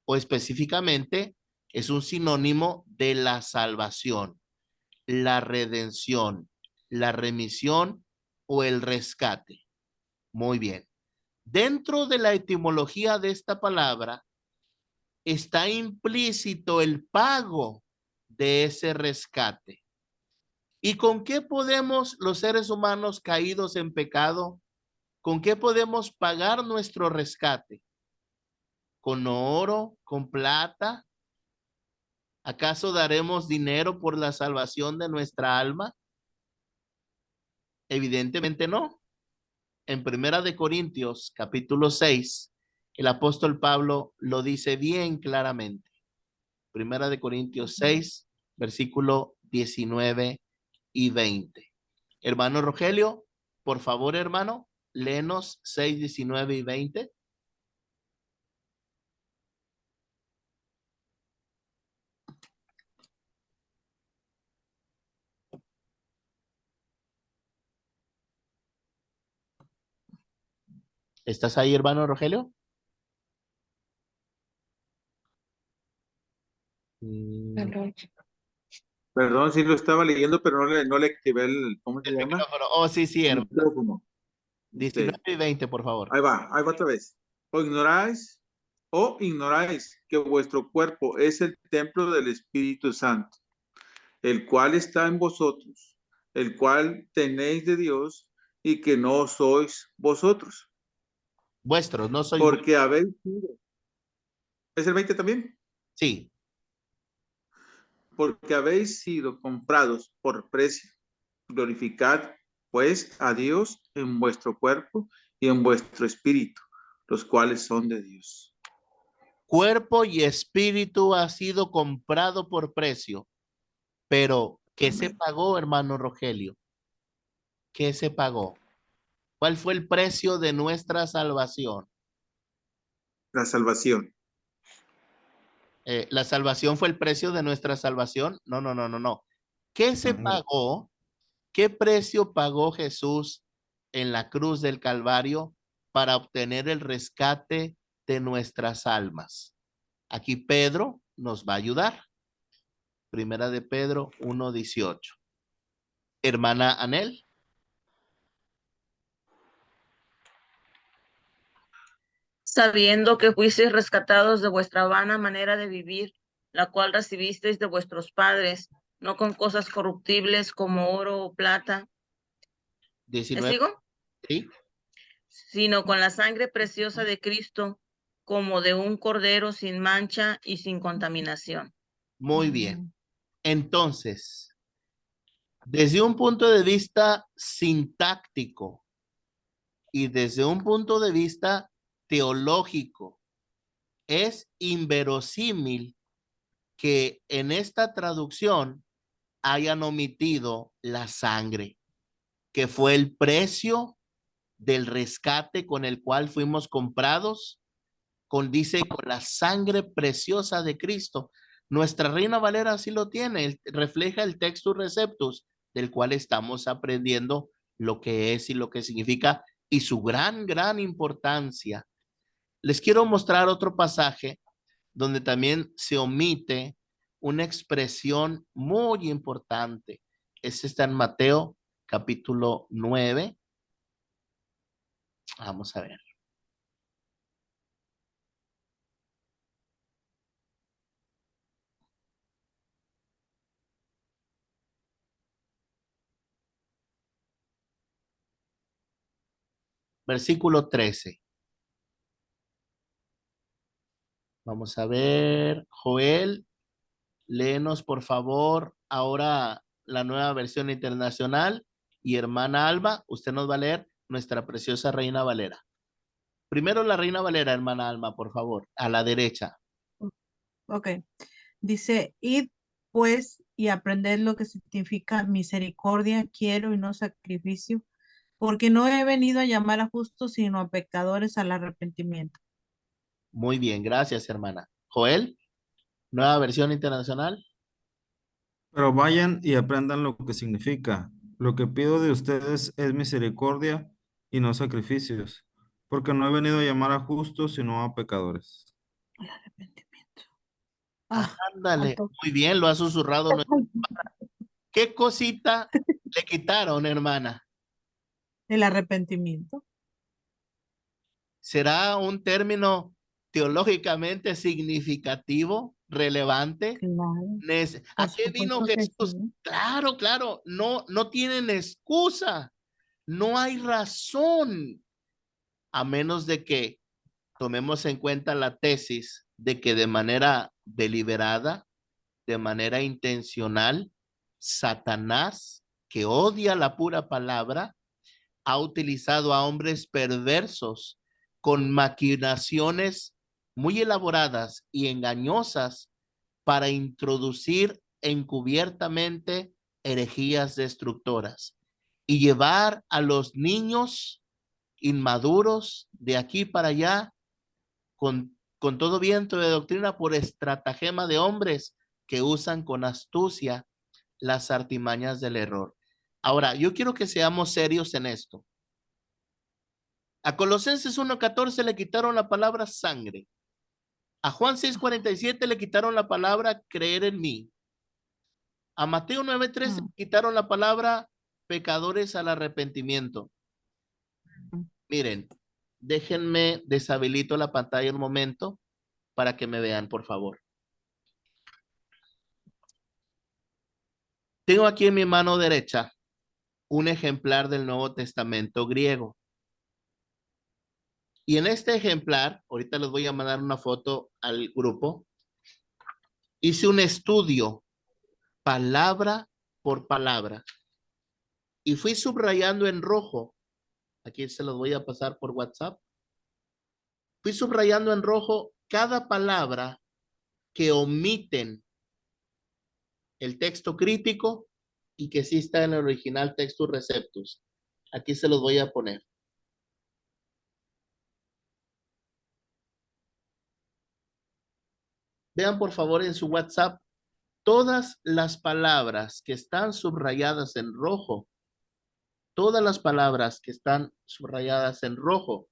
o específicamente es un sinónimo de la salvación, la redención, la remisión o el rescate. Muy bien. Dentro de la etimología de esta palabra, está implícito el pago de ese rescate. ¿Y con qué podemos los seres humanos caídos en pecado, con qué podemos pagar nuestro rescate? ¿Con oro? ¿Con plata? ¿Acaso daremos dinero por la salvación de nuestra alma? Evidentemente no. En Primera de Corintios, capítulo 6, el apóstol Pablo lo dice bien claramente. Primera de Corintios 6, versículo 19 y 20. Hermano Rogelio, por favor, hermano, léenos 6, 19 y 20. ¿Estás ahí, hermano Rogelio? Perdón, sí lo estaba leyendo, pero no le activé ¿cómo se El llama? micrófono. Oh, sí, sí, El hermano. micrófono. 19 Ok. y 20, por favor. Ahí va otra vez. O ignoráis que vuestro cuerpo es el templo del Espíritu Santo, el cual está en vosotros, el cual tenéis de Dios y que no sois vosotros, Vuestros, no sois porque habéis sido. ¿Es el 20 también? Sí. Porque habéis sido comprados por precio. Glorificad pues a Dios en vuestro cuerpo y en vuestro espíritu, los cuales son de Dios. Cuerpo y espíritu ha sido comprado por precio, pero ¿qué se Amén. pagó, hermano Rogelio? ¿Qué se pagó? ¿Cuál fue el precio de nuestra salvación? La salvación. ¿La salvación fue el precio de nuestra salvación? No, no, no, no, no. ¿Qué se pagó? ¿Qué precio pagó Jesús en la cruz del Calvario para obtener el rescate de nuestras almas? Aquí Pedro nos va a ayudar. Primera de Pedro 1:18. Hermana Anel. Sabiendo que fuisteis rescatados de vuestra vana manera de vivir, la cual recibisteis de vuestros padres, no con cosas corruptibles como oro o plata. ¿Me 19. sigo? ¿Sí? Sino con la sangre preciosa de Cristo, como de un cordero sin mancha y sin contaminación. Muy bien. Entonces, desde un punto de vista sintáctico y desde un punto de vista teológico, es inverosímil que en esta traducción hayan omitido la sangre, que fue el precio del rescate con el cual fuimos comprados, dice con la sangre preciosa de Cristo. Nuestra Reina Valera así lo tiene, refleja el Textus Receptus, del cual estamos aprendiendo lo que es y lo que significa y su gran importancia. Les quiero mostrar otro pasaje donde también se omite una expresión muy importante. Este está en Mateo capítulo 9. Vamos a ver. Versículo 13. Vamos a ver, Joel, léenos por favor ahora la nueva versión internacional y hermana Alba, usted nos va a leer nuestra preciosa Reina Valera. Primero la Reina Valera, hermana Alma, por favor, a la derecha. Ok. Dice, id pues y aprended lo que significa misericordia, quiero y no sacrificio, porque no he venido a llamar a justos, sino a pecadores al arrepentimiento. Muy bien, gracias, hermana. Joel, nueva versión internacional. Pero vayan y aprendan lo que significa. Lo que pido de ustedes es misericordia y no sacrificios, porque no he venido a llamar a justos, sino a pecadores. Al arrepentimiento. Ah, Ándale, faltó. muy bien, lo ha susurrado. ¿Qué cosita le quitaron, hermana? El arrepentimiento. ¿Será un término teológicamente significativo, relevante. Claro, ¿A por qué vino supuesto que Jesús? sí. Claro, claro, no tienen excusa, no hay razón, a menos de que tomemos en cuenta la tesis de que de manera deliberada, de manera intencional, Satanás, que odia la pura palabra, ha utilizado a hombres perversos con maquinaciones muy elaboradas y engañosas para introducir encubiertamente herejías destructoras y llevar a los niños inmaduros de aquí para allá con todo viento de doctrina por estratagema de hombres que usan con astucia las artimañas del error. Ahora, yo quiero que seamos serios en esto. A Colosenses 1:14 le quitaron la palabra sangre. A Juan 6:47 le quitaron la palabra creer en mí. A Mateo 9:13 le quitaron la palabra pecadores al arrepentimiento. Miren, déjenme deshabilito la pantalla un momento para que me vean, por favor. Tengo aquí en mi mano derecha un ejemplar del Nuevo Testamento griego. Y en este ejemplar, ahorita les voy a mandar una foto al grupo, hice un estudio palabra por palabra y fui subrayando en rojo. Aquí se los voy a pasar por WhatsApp. Fui subrayando en rojo cada palabra que omiten el texto crítico y que sí está en el original Textus Receptus. Aquí se los voy a poner. Vean por favor en su WhatsApp todas las palabras que están subrayadas en rojo. Todas las palabras que están subrayadas en rojo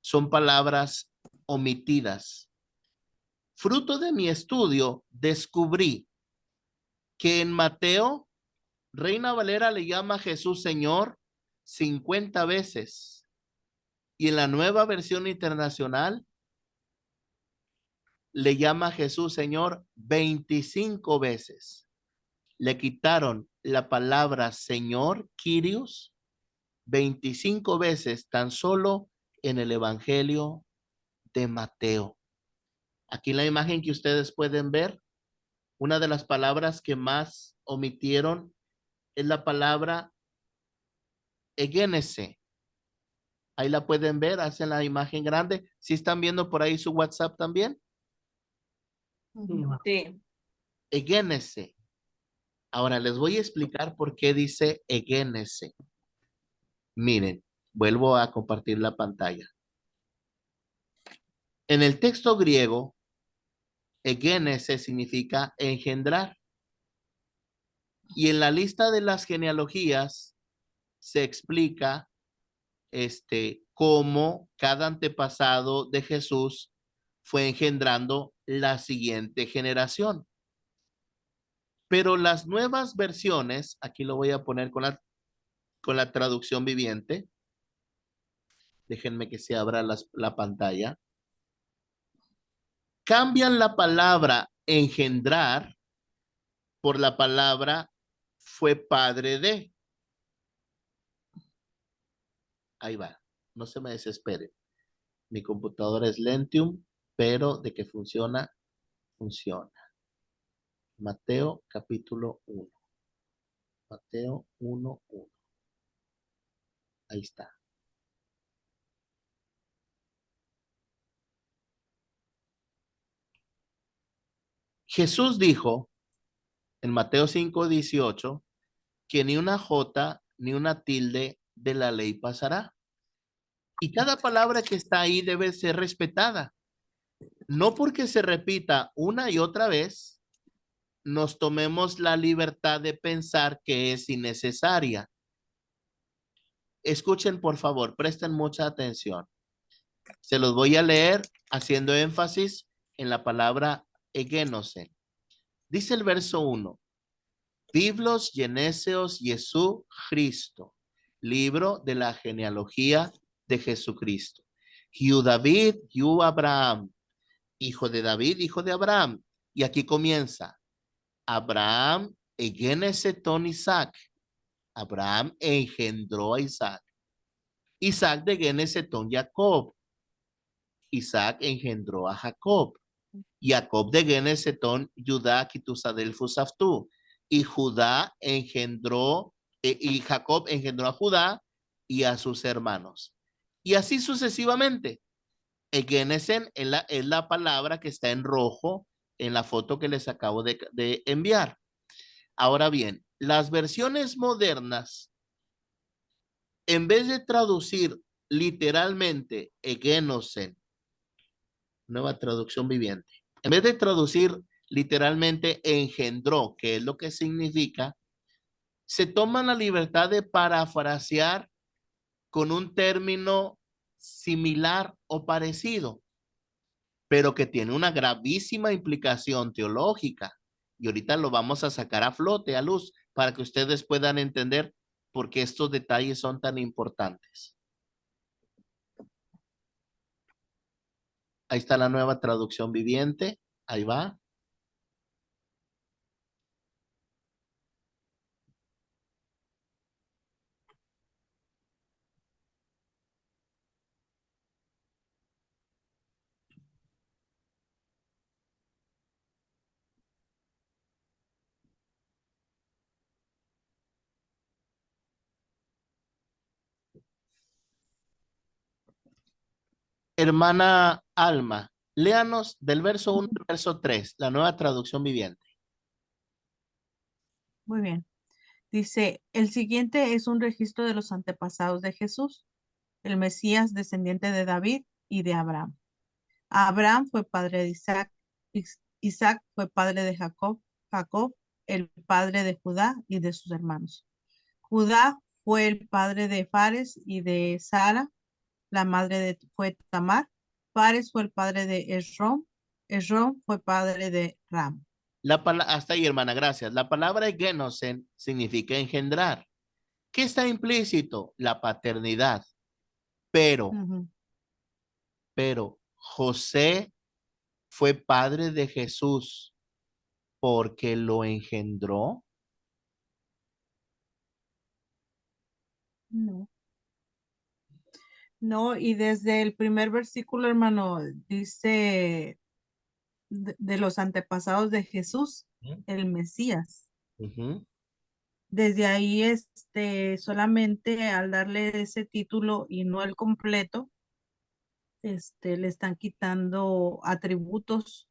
son palabras omitidas. Fruto de mi estudio, descubrí que en Mateo, Reina Valera le llama a Jesús Señor 50 veces. Y en la Nueva Versión Internacional le llama a Jesús Señor 25 veces. Le quitaron la palabra Señor, Kyrios, 25 veces tan solo en el Evangelio de Mateo. Aquí en la imagen que ustedes pueden ver, una de las palabras que más omitieron es la palabra egénese. Ahí la pueden ver, hacen la imagen grande. ¿Sí están viendo por ahí su WhatsApp también? Sí. Egénese. Ahora les voy a explicar por qué dice egénese. Miren, vuelvo a compartir la pantalla. En el texto griego, egénese significa engendrar. Y en la lista de las genealogías se explica cómo cada antepasado de Jesús fue engendrando la siguiente generación. Pero las nuevas versiones, aquí lo voy a poner con la traducción viviente. Déjenme que se abra la pantalla. Cambian la palabra engendrar por la palabra fue padre de. Ahí va, no se me desespere. Mi computadora es Lentium, pero de que funciona, funciona. Mateo capítulo 1. Mateo 1:1. Ahí está. Jesús dijo en Mateo 5:18 que ni una jota ni una tilde de la ley pasará. Y cada palabra que está ahí debe ser respetada. No porque se repita una y otra vez, nos tomemos la libertad de pensar que es innecesaria. Escuchen, por favor, presten mucha atención. Se los voy a leer haciendo énfasis en la palabra egénose. Dice el verso 1. Biblos Geneseos Jesús Cristo, libro de la genealogía de Jesucristo. Hiu David, Hiu Abraham, hijo de David, hijo de Abraham. Y aquí comienza. Abraham egeneseton Isaac. Abraham engendró a Isaac. Isaac de Genesetón Jacob. Isaac engendró a Jacob. Jacob de Genesetón Judá Quitusadelfus Aftú. Y Judá engendró, y Jacob engendró a Judá y a sus hermanos. Y así sucesivamente. Genesen es la palabra que está en rojo en la foto que les acabo de enviar. Ahora bien, las versiones modernas, en vez de traducir literalmente Egenosen, nueva traducción viviente, en vez de traducir literalmente engendró, que es lo que significa, se toman la libertad de parafrasear con un término similar o parecido, pero que tiene una gravísima implicación teológica. Y ahorita lo vamos a sacar a flote, a luz, para que ustedes puedan entender por qué estos detalles son tan importantes. Ahí está la nueva traducción viviente. Ahí va. Hermana Alma, léanos del verso 1 al verso 3, la nueva traducción viviente. Muy bien. Dice, el siguiente es un registro de los antepasados de Jesús, el Mesías descendiente de David y de Abraham. Abraham fue padre de Isaac, Isaac fue padre de Jacob, Jacob el padre de Judá y de sus hermanos. Judá fue el padre de Fares y de Sara, la madre fue Tamar. Fares fue el padre de Esrom, Esrom fue padre de Ram. Hasta ahí, hermana, gracias. La palabra genosen significa engendrar. ¿Qué está implícito? La paternidad. Pero José fue padre de Jesús porque lo engendró. No. No, y desde el primer versículo, hermano, dice de los antepasados de Jesús, el Mesías. Desde ahí, solamente al darle ese título y no el completo, le están quitando atributos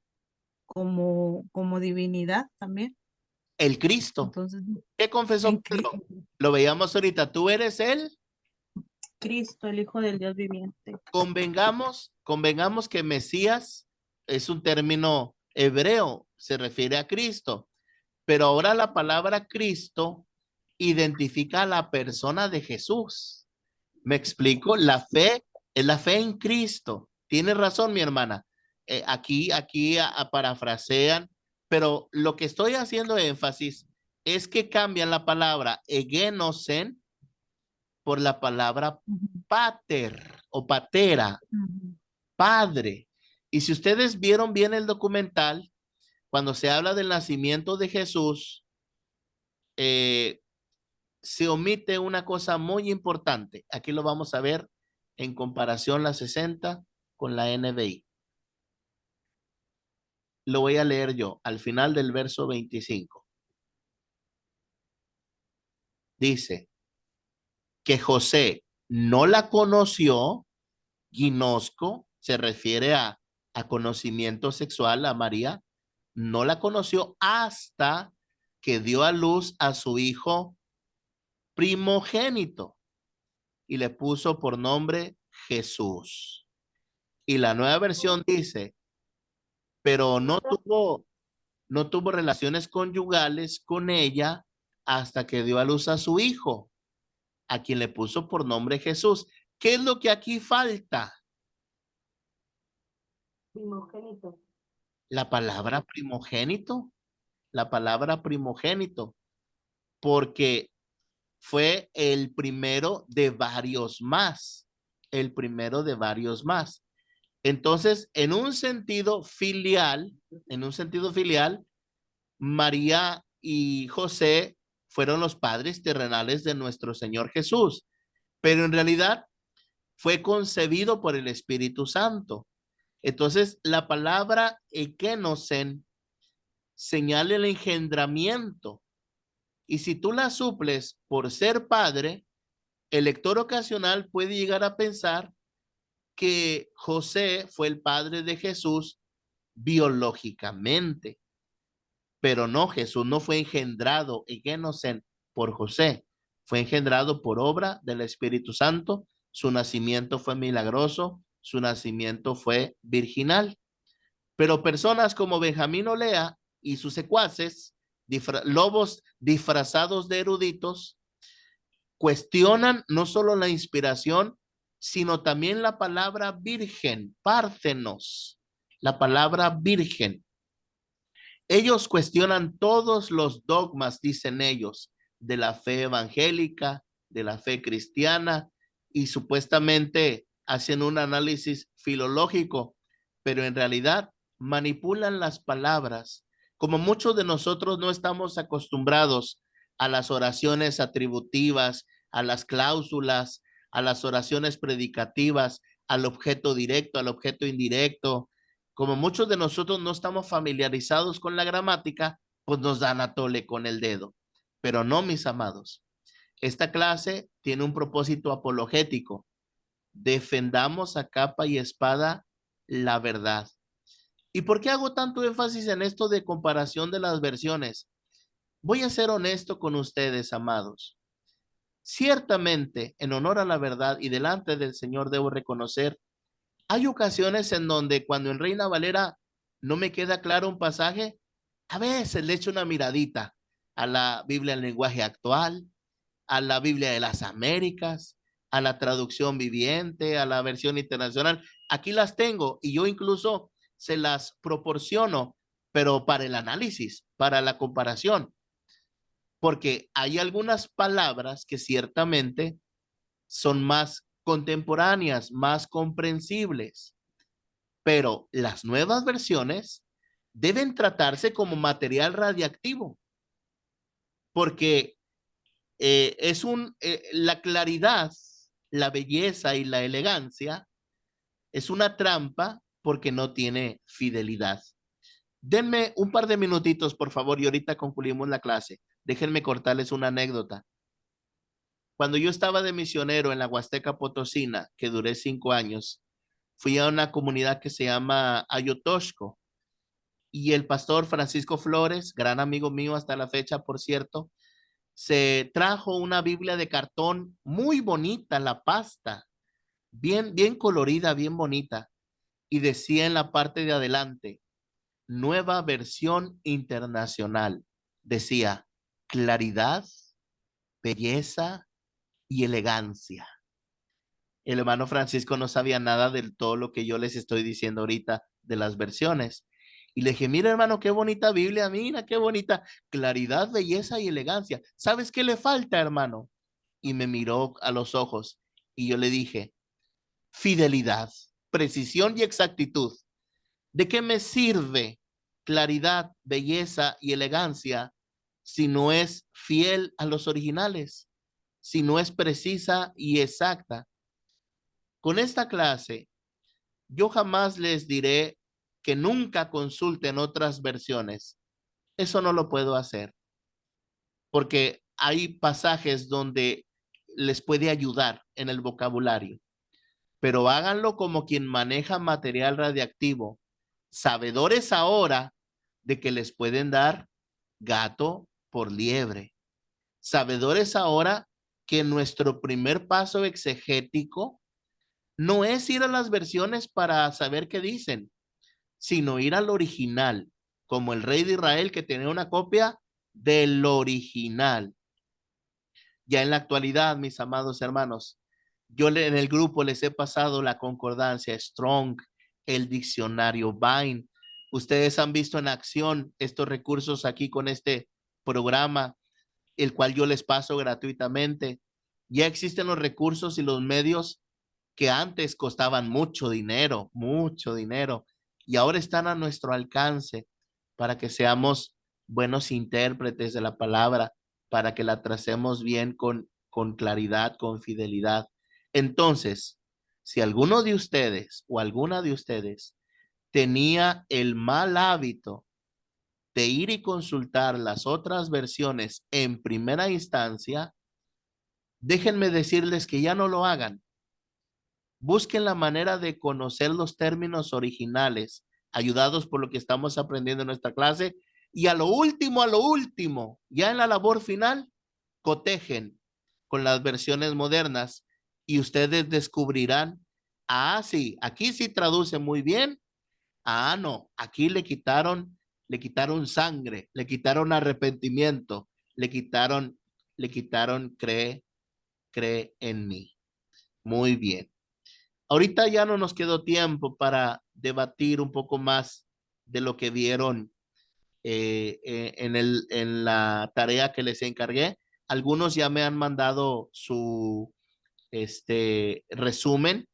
como divinidad también. El Cristo. Entonces, ¿Qué confesó Pedro? Lo veíamos ahorita. Tú eres el Cristo, el Hijo del Dios viviente. Convengamos que Mesías es un término hebreo, se refiere a Cristo, pero ahora la palabra Cristo identifica a la persona de Jesús. ¿Me explico? La fe es la fe en Cristo. Tiene razón, mi hermana. Aquí parafrasean, pero lo que estoy haciendo énfasis es que cambian la palabra egenosen por la palabra pater o patera, padre. Y si ustedes vieron bien el documental, cuando se habla del nacimiento de Jesús, se omite una cosa muy importante. Aquí lo vamos a ver en comparación la 60 con la NBI. Lo voy a leer yo al final del verso 25. Dice que José no la conoció, ginosco, se refiere a conocimiento sexual a María, no la conoció hasta que dio a luz a su hijo primogénito y le puso por nombre Jesús. Y la nueva versión dice, pero no tuvo relaciones conyugales con ella hasta que dio a luz a su hijo, a quien le puso por nombre Jesús. ¿Qué es lo que aquí falta? Primogénito. La palabra primogénito. La palabra primogénito. Porque fue el primero de varios más. El primero de varios más. Entonces, en un sentido filial, María y José fueron los padres terrenales de nuestro Señor Jesús, pero en realidad fue concebido por el Espíritu Santo. Entonces, la palabra ekenosen señala el engendramiento. Y si tú la suples por ser padre, el lector ocasional puede llegar a pensar que José fue el padre de Jesús biológicamente. Pero no, Jesús no fue engendrado ekenosen por José, fue engendrado por obra del Espíritu Santo. Su nacimiento fue milagroso, su nacimiento fue virginal. Pero personas como Benjamín Olea y sus secuaces, lobos disfrazados de eruditos, cuestionan no solo la inspiración, sino también la palabra virgen, párthenos, la palabra virgen. Ellos cuestionan todos los dogmas, dicen ellos, de la fe evangélica, de la fe cristiana, y supuestamente hacen un análisis filológico, pero en realidad manipulan las palabras. Como muchos de nosotros no estamos acostumbrados a las oraciones atributivas, a las cláusulas, a las oraciones predicativas, al objeto directo, al objeto indirecto, como muchos de nosotros no estamos familiarizados con la gramática, pues nos dan a tole con el dedo. Pero no, mis amados. Esta clase tiene un propósito apologético. Defendamos a capa y espada la verdad. ¿Y por qué hago tanto énfasis en esto de comparación de las versiones? Voy a ser honesto con ustedes, amados. Ciertamente, en honor a la verdad y delante del Señor, debo reconocer, hay ocasiones en donde cuando en Reina Valera no me queda claro un pasaje, a veces le echo una miradita a la Biblia en lenguaje actual, a la Biblia de las Américas, a la traducción viviente, a la versión internacional. Aquí las tengo y yo incluso se las proporciono, pero para el análisis, para la comparación, porque hay algunas palabras que ciertamente son más contemporáneas, más comprensibles, pero las nuevas versiones deben tratarse como material radiactivo, porque la claridad, la belleza y la elegancia es una trampa porque no tiene fidelidad. Denme un par de minutitos, por favor, y ahorita concluimos la clase. Déjenme cortarles una anécdota. Cuando yo estaba de misionero en la Huasteca Potosina, que duré 5 años, fui a una comunidad que se llama Ayotosco, y el pastor Francisco Flores, gran amigo mío hasta la fecha, por cierto, se trajo una Biblia de cartón muy bonita, la pasta, bien colorida, bien bonita, y decía en la parte de adelante, nueva versión internacional. Decía, claridad, belleza y elegancia. El hermano Francisco no sabía nada de todo lo que yo les estoy diciendo ahorita de las versiones. Y le dije, mira hermano, qué bonita Biblia, mira qué bonita claridad, belleza y elegancia. ¿Sabes qué le falta, hermano? Y me miró a los ojos y yo le dije, fidelidad, precisión y exactitud. ¿De qué me sirve claridad, belleza y elegancia si no es fiel a los originales, si no es precisa y exacta? Con esta clase, yo jamás les diré que nunca consulten otras versiones. Eso no lo puedo hacer, porque hay pasajes donde les puede ayudar en el vocabulario, pero háganlo como quien maneja material radiactivo, sabedores ahora de que les pueden dar gato por liebre, sabedores ahora que nuestro primer paso exegético no es ir a las versiones para saber qué dicen, sino ir al original, como el rey de Israel que tenía una copia del original. Ya en la actualidad, mis amados hermanos, yo en el grupo les he pasado la concordancia Strong, el diccionario Vine. Ustedes han visto en acción estos recursos aquí con este programa, el cual yo les paso gratuitamente. Ya existen los recursos y los medios que antes costaban mucho dinero, y ahora están a nuestro alcance para que seamos buenos intérpretes de la palabra, para que la tracemos bien con claridad, con fidelidad. Entonces, si alguno de ustedes o alguna de ustedes tenía el mal hábito de ir y consultar las otras versiones en primera instancia, déjenme decirles que ya no lo hagan. Busquen la manera de conocer los términos originales, ayudados por lo que estamos aprendiendo en nuestra clase. Y a lo último, ya en la labor final, cotejen con las versiones modernas y ustedes descubrirán, ah, sí, aquí sí traduce muy bien. Ah, no, aquí le quitaron sangre, le quitaron arrepentimiento, le quitaron cree en mí. Muy bien. Ahorita ya no nos quedó tiempo para debatir un poco más de lo que vieron en la tarea que les encargué. Algunos ya me han mandado su resumen.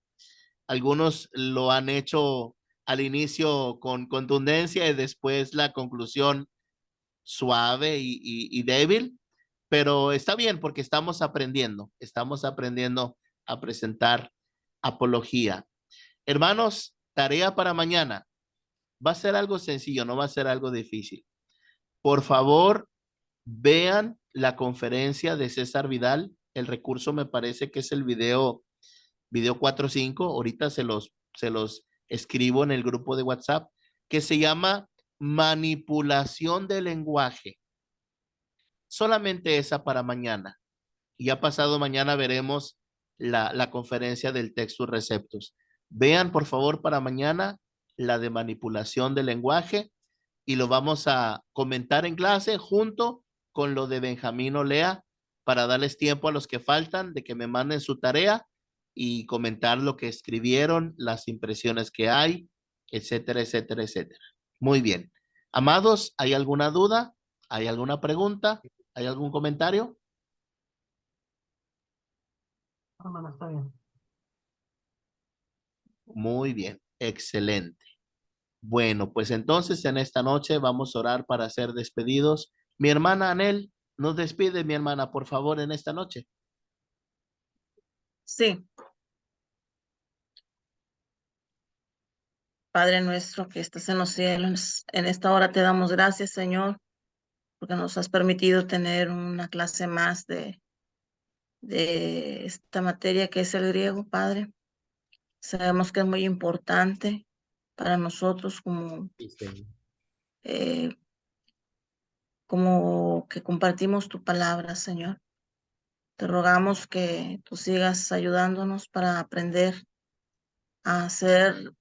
Algunos lo han hecho al inicio con contundencia y después la conclusión suave y débil, pero está bien porque estamos aprendiendo a presentar apología. Hermanos, tarea para mañana. Va a ser algo sencillo, no va a ser algo difícil. Por favor, vean la conferencia de César Vidal. El recurso me parece que es el video 4 o 5. Ahorita se los escribo en el grupo de WhatsApp, que se llama Manipulación del lenguaje. Solamente esa para mañana. Y ya pasado mañana veremos la conferencia del Textus Receptus. Vean, por favor, para mañana la de manipulación del lenguaje y lo vamos a comentar en clase junto con lo de Benjamín Olea para darles tiempo a los que faltan de que me manden su tarea y comentar lo que escribieron, las impresiones que hay, etcétera, etcétera, etcétera. Muy bien. Amados, ¿hay alguna duda? ¿Hay alguna pregunta? ¿Hay algún comentario? Hermano, está bien. Muy bien, excelente. Bueno, pues entonces en esta noche vamos a orar para ser despedidos. Mi hermana Anel, nos despide mi hermana, por favor, en esta noche. Sí, Padre nuestro que estás en los cielos, en esta hora te damos gracias, Señor, porque nos has permitido tener una clase más de esta materia que es el griego, Padre. Sabemos que es muy importante para nosotros eh, como que compartimos tu palabra, Señor. Te rogamos que tú sigas ayudándonos para aprender a hacer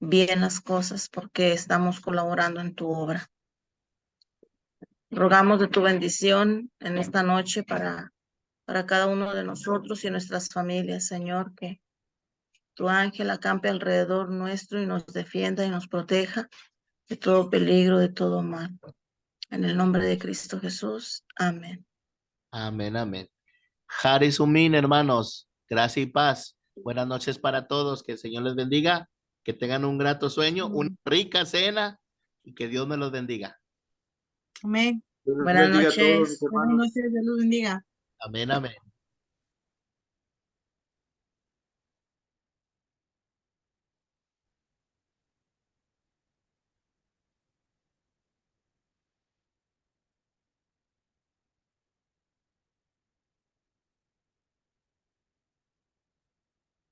bien las cosas porque estamos colaborando en tu obra. Rogamos de tu bendición en esta noche para cada uno de nosotros y nuestras familias, Señor, que tu ángel acampe alrededor nuestro y nos defienda y nos proteja de todo peligro, de todo mal. En el nombre de Cristo Jesús. Amén. Amén, amén. Haris Umin, hermanos, gracia y paz. Buenas noches para todos, que el Señor les bendiga, que tengan un grato sueño, una rica cena y que Dios me los bendiga. Amén. Dios los Buenas bendiga a todos, mis noches. Buenas hermanos. noches, Dios los bendiga. Amén, amén.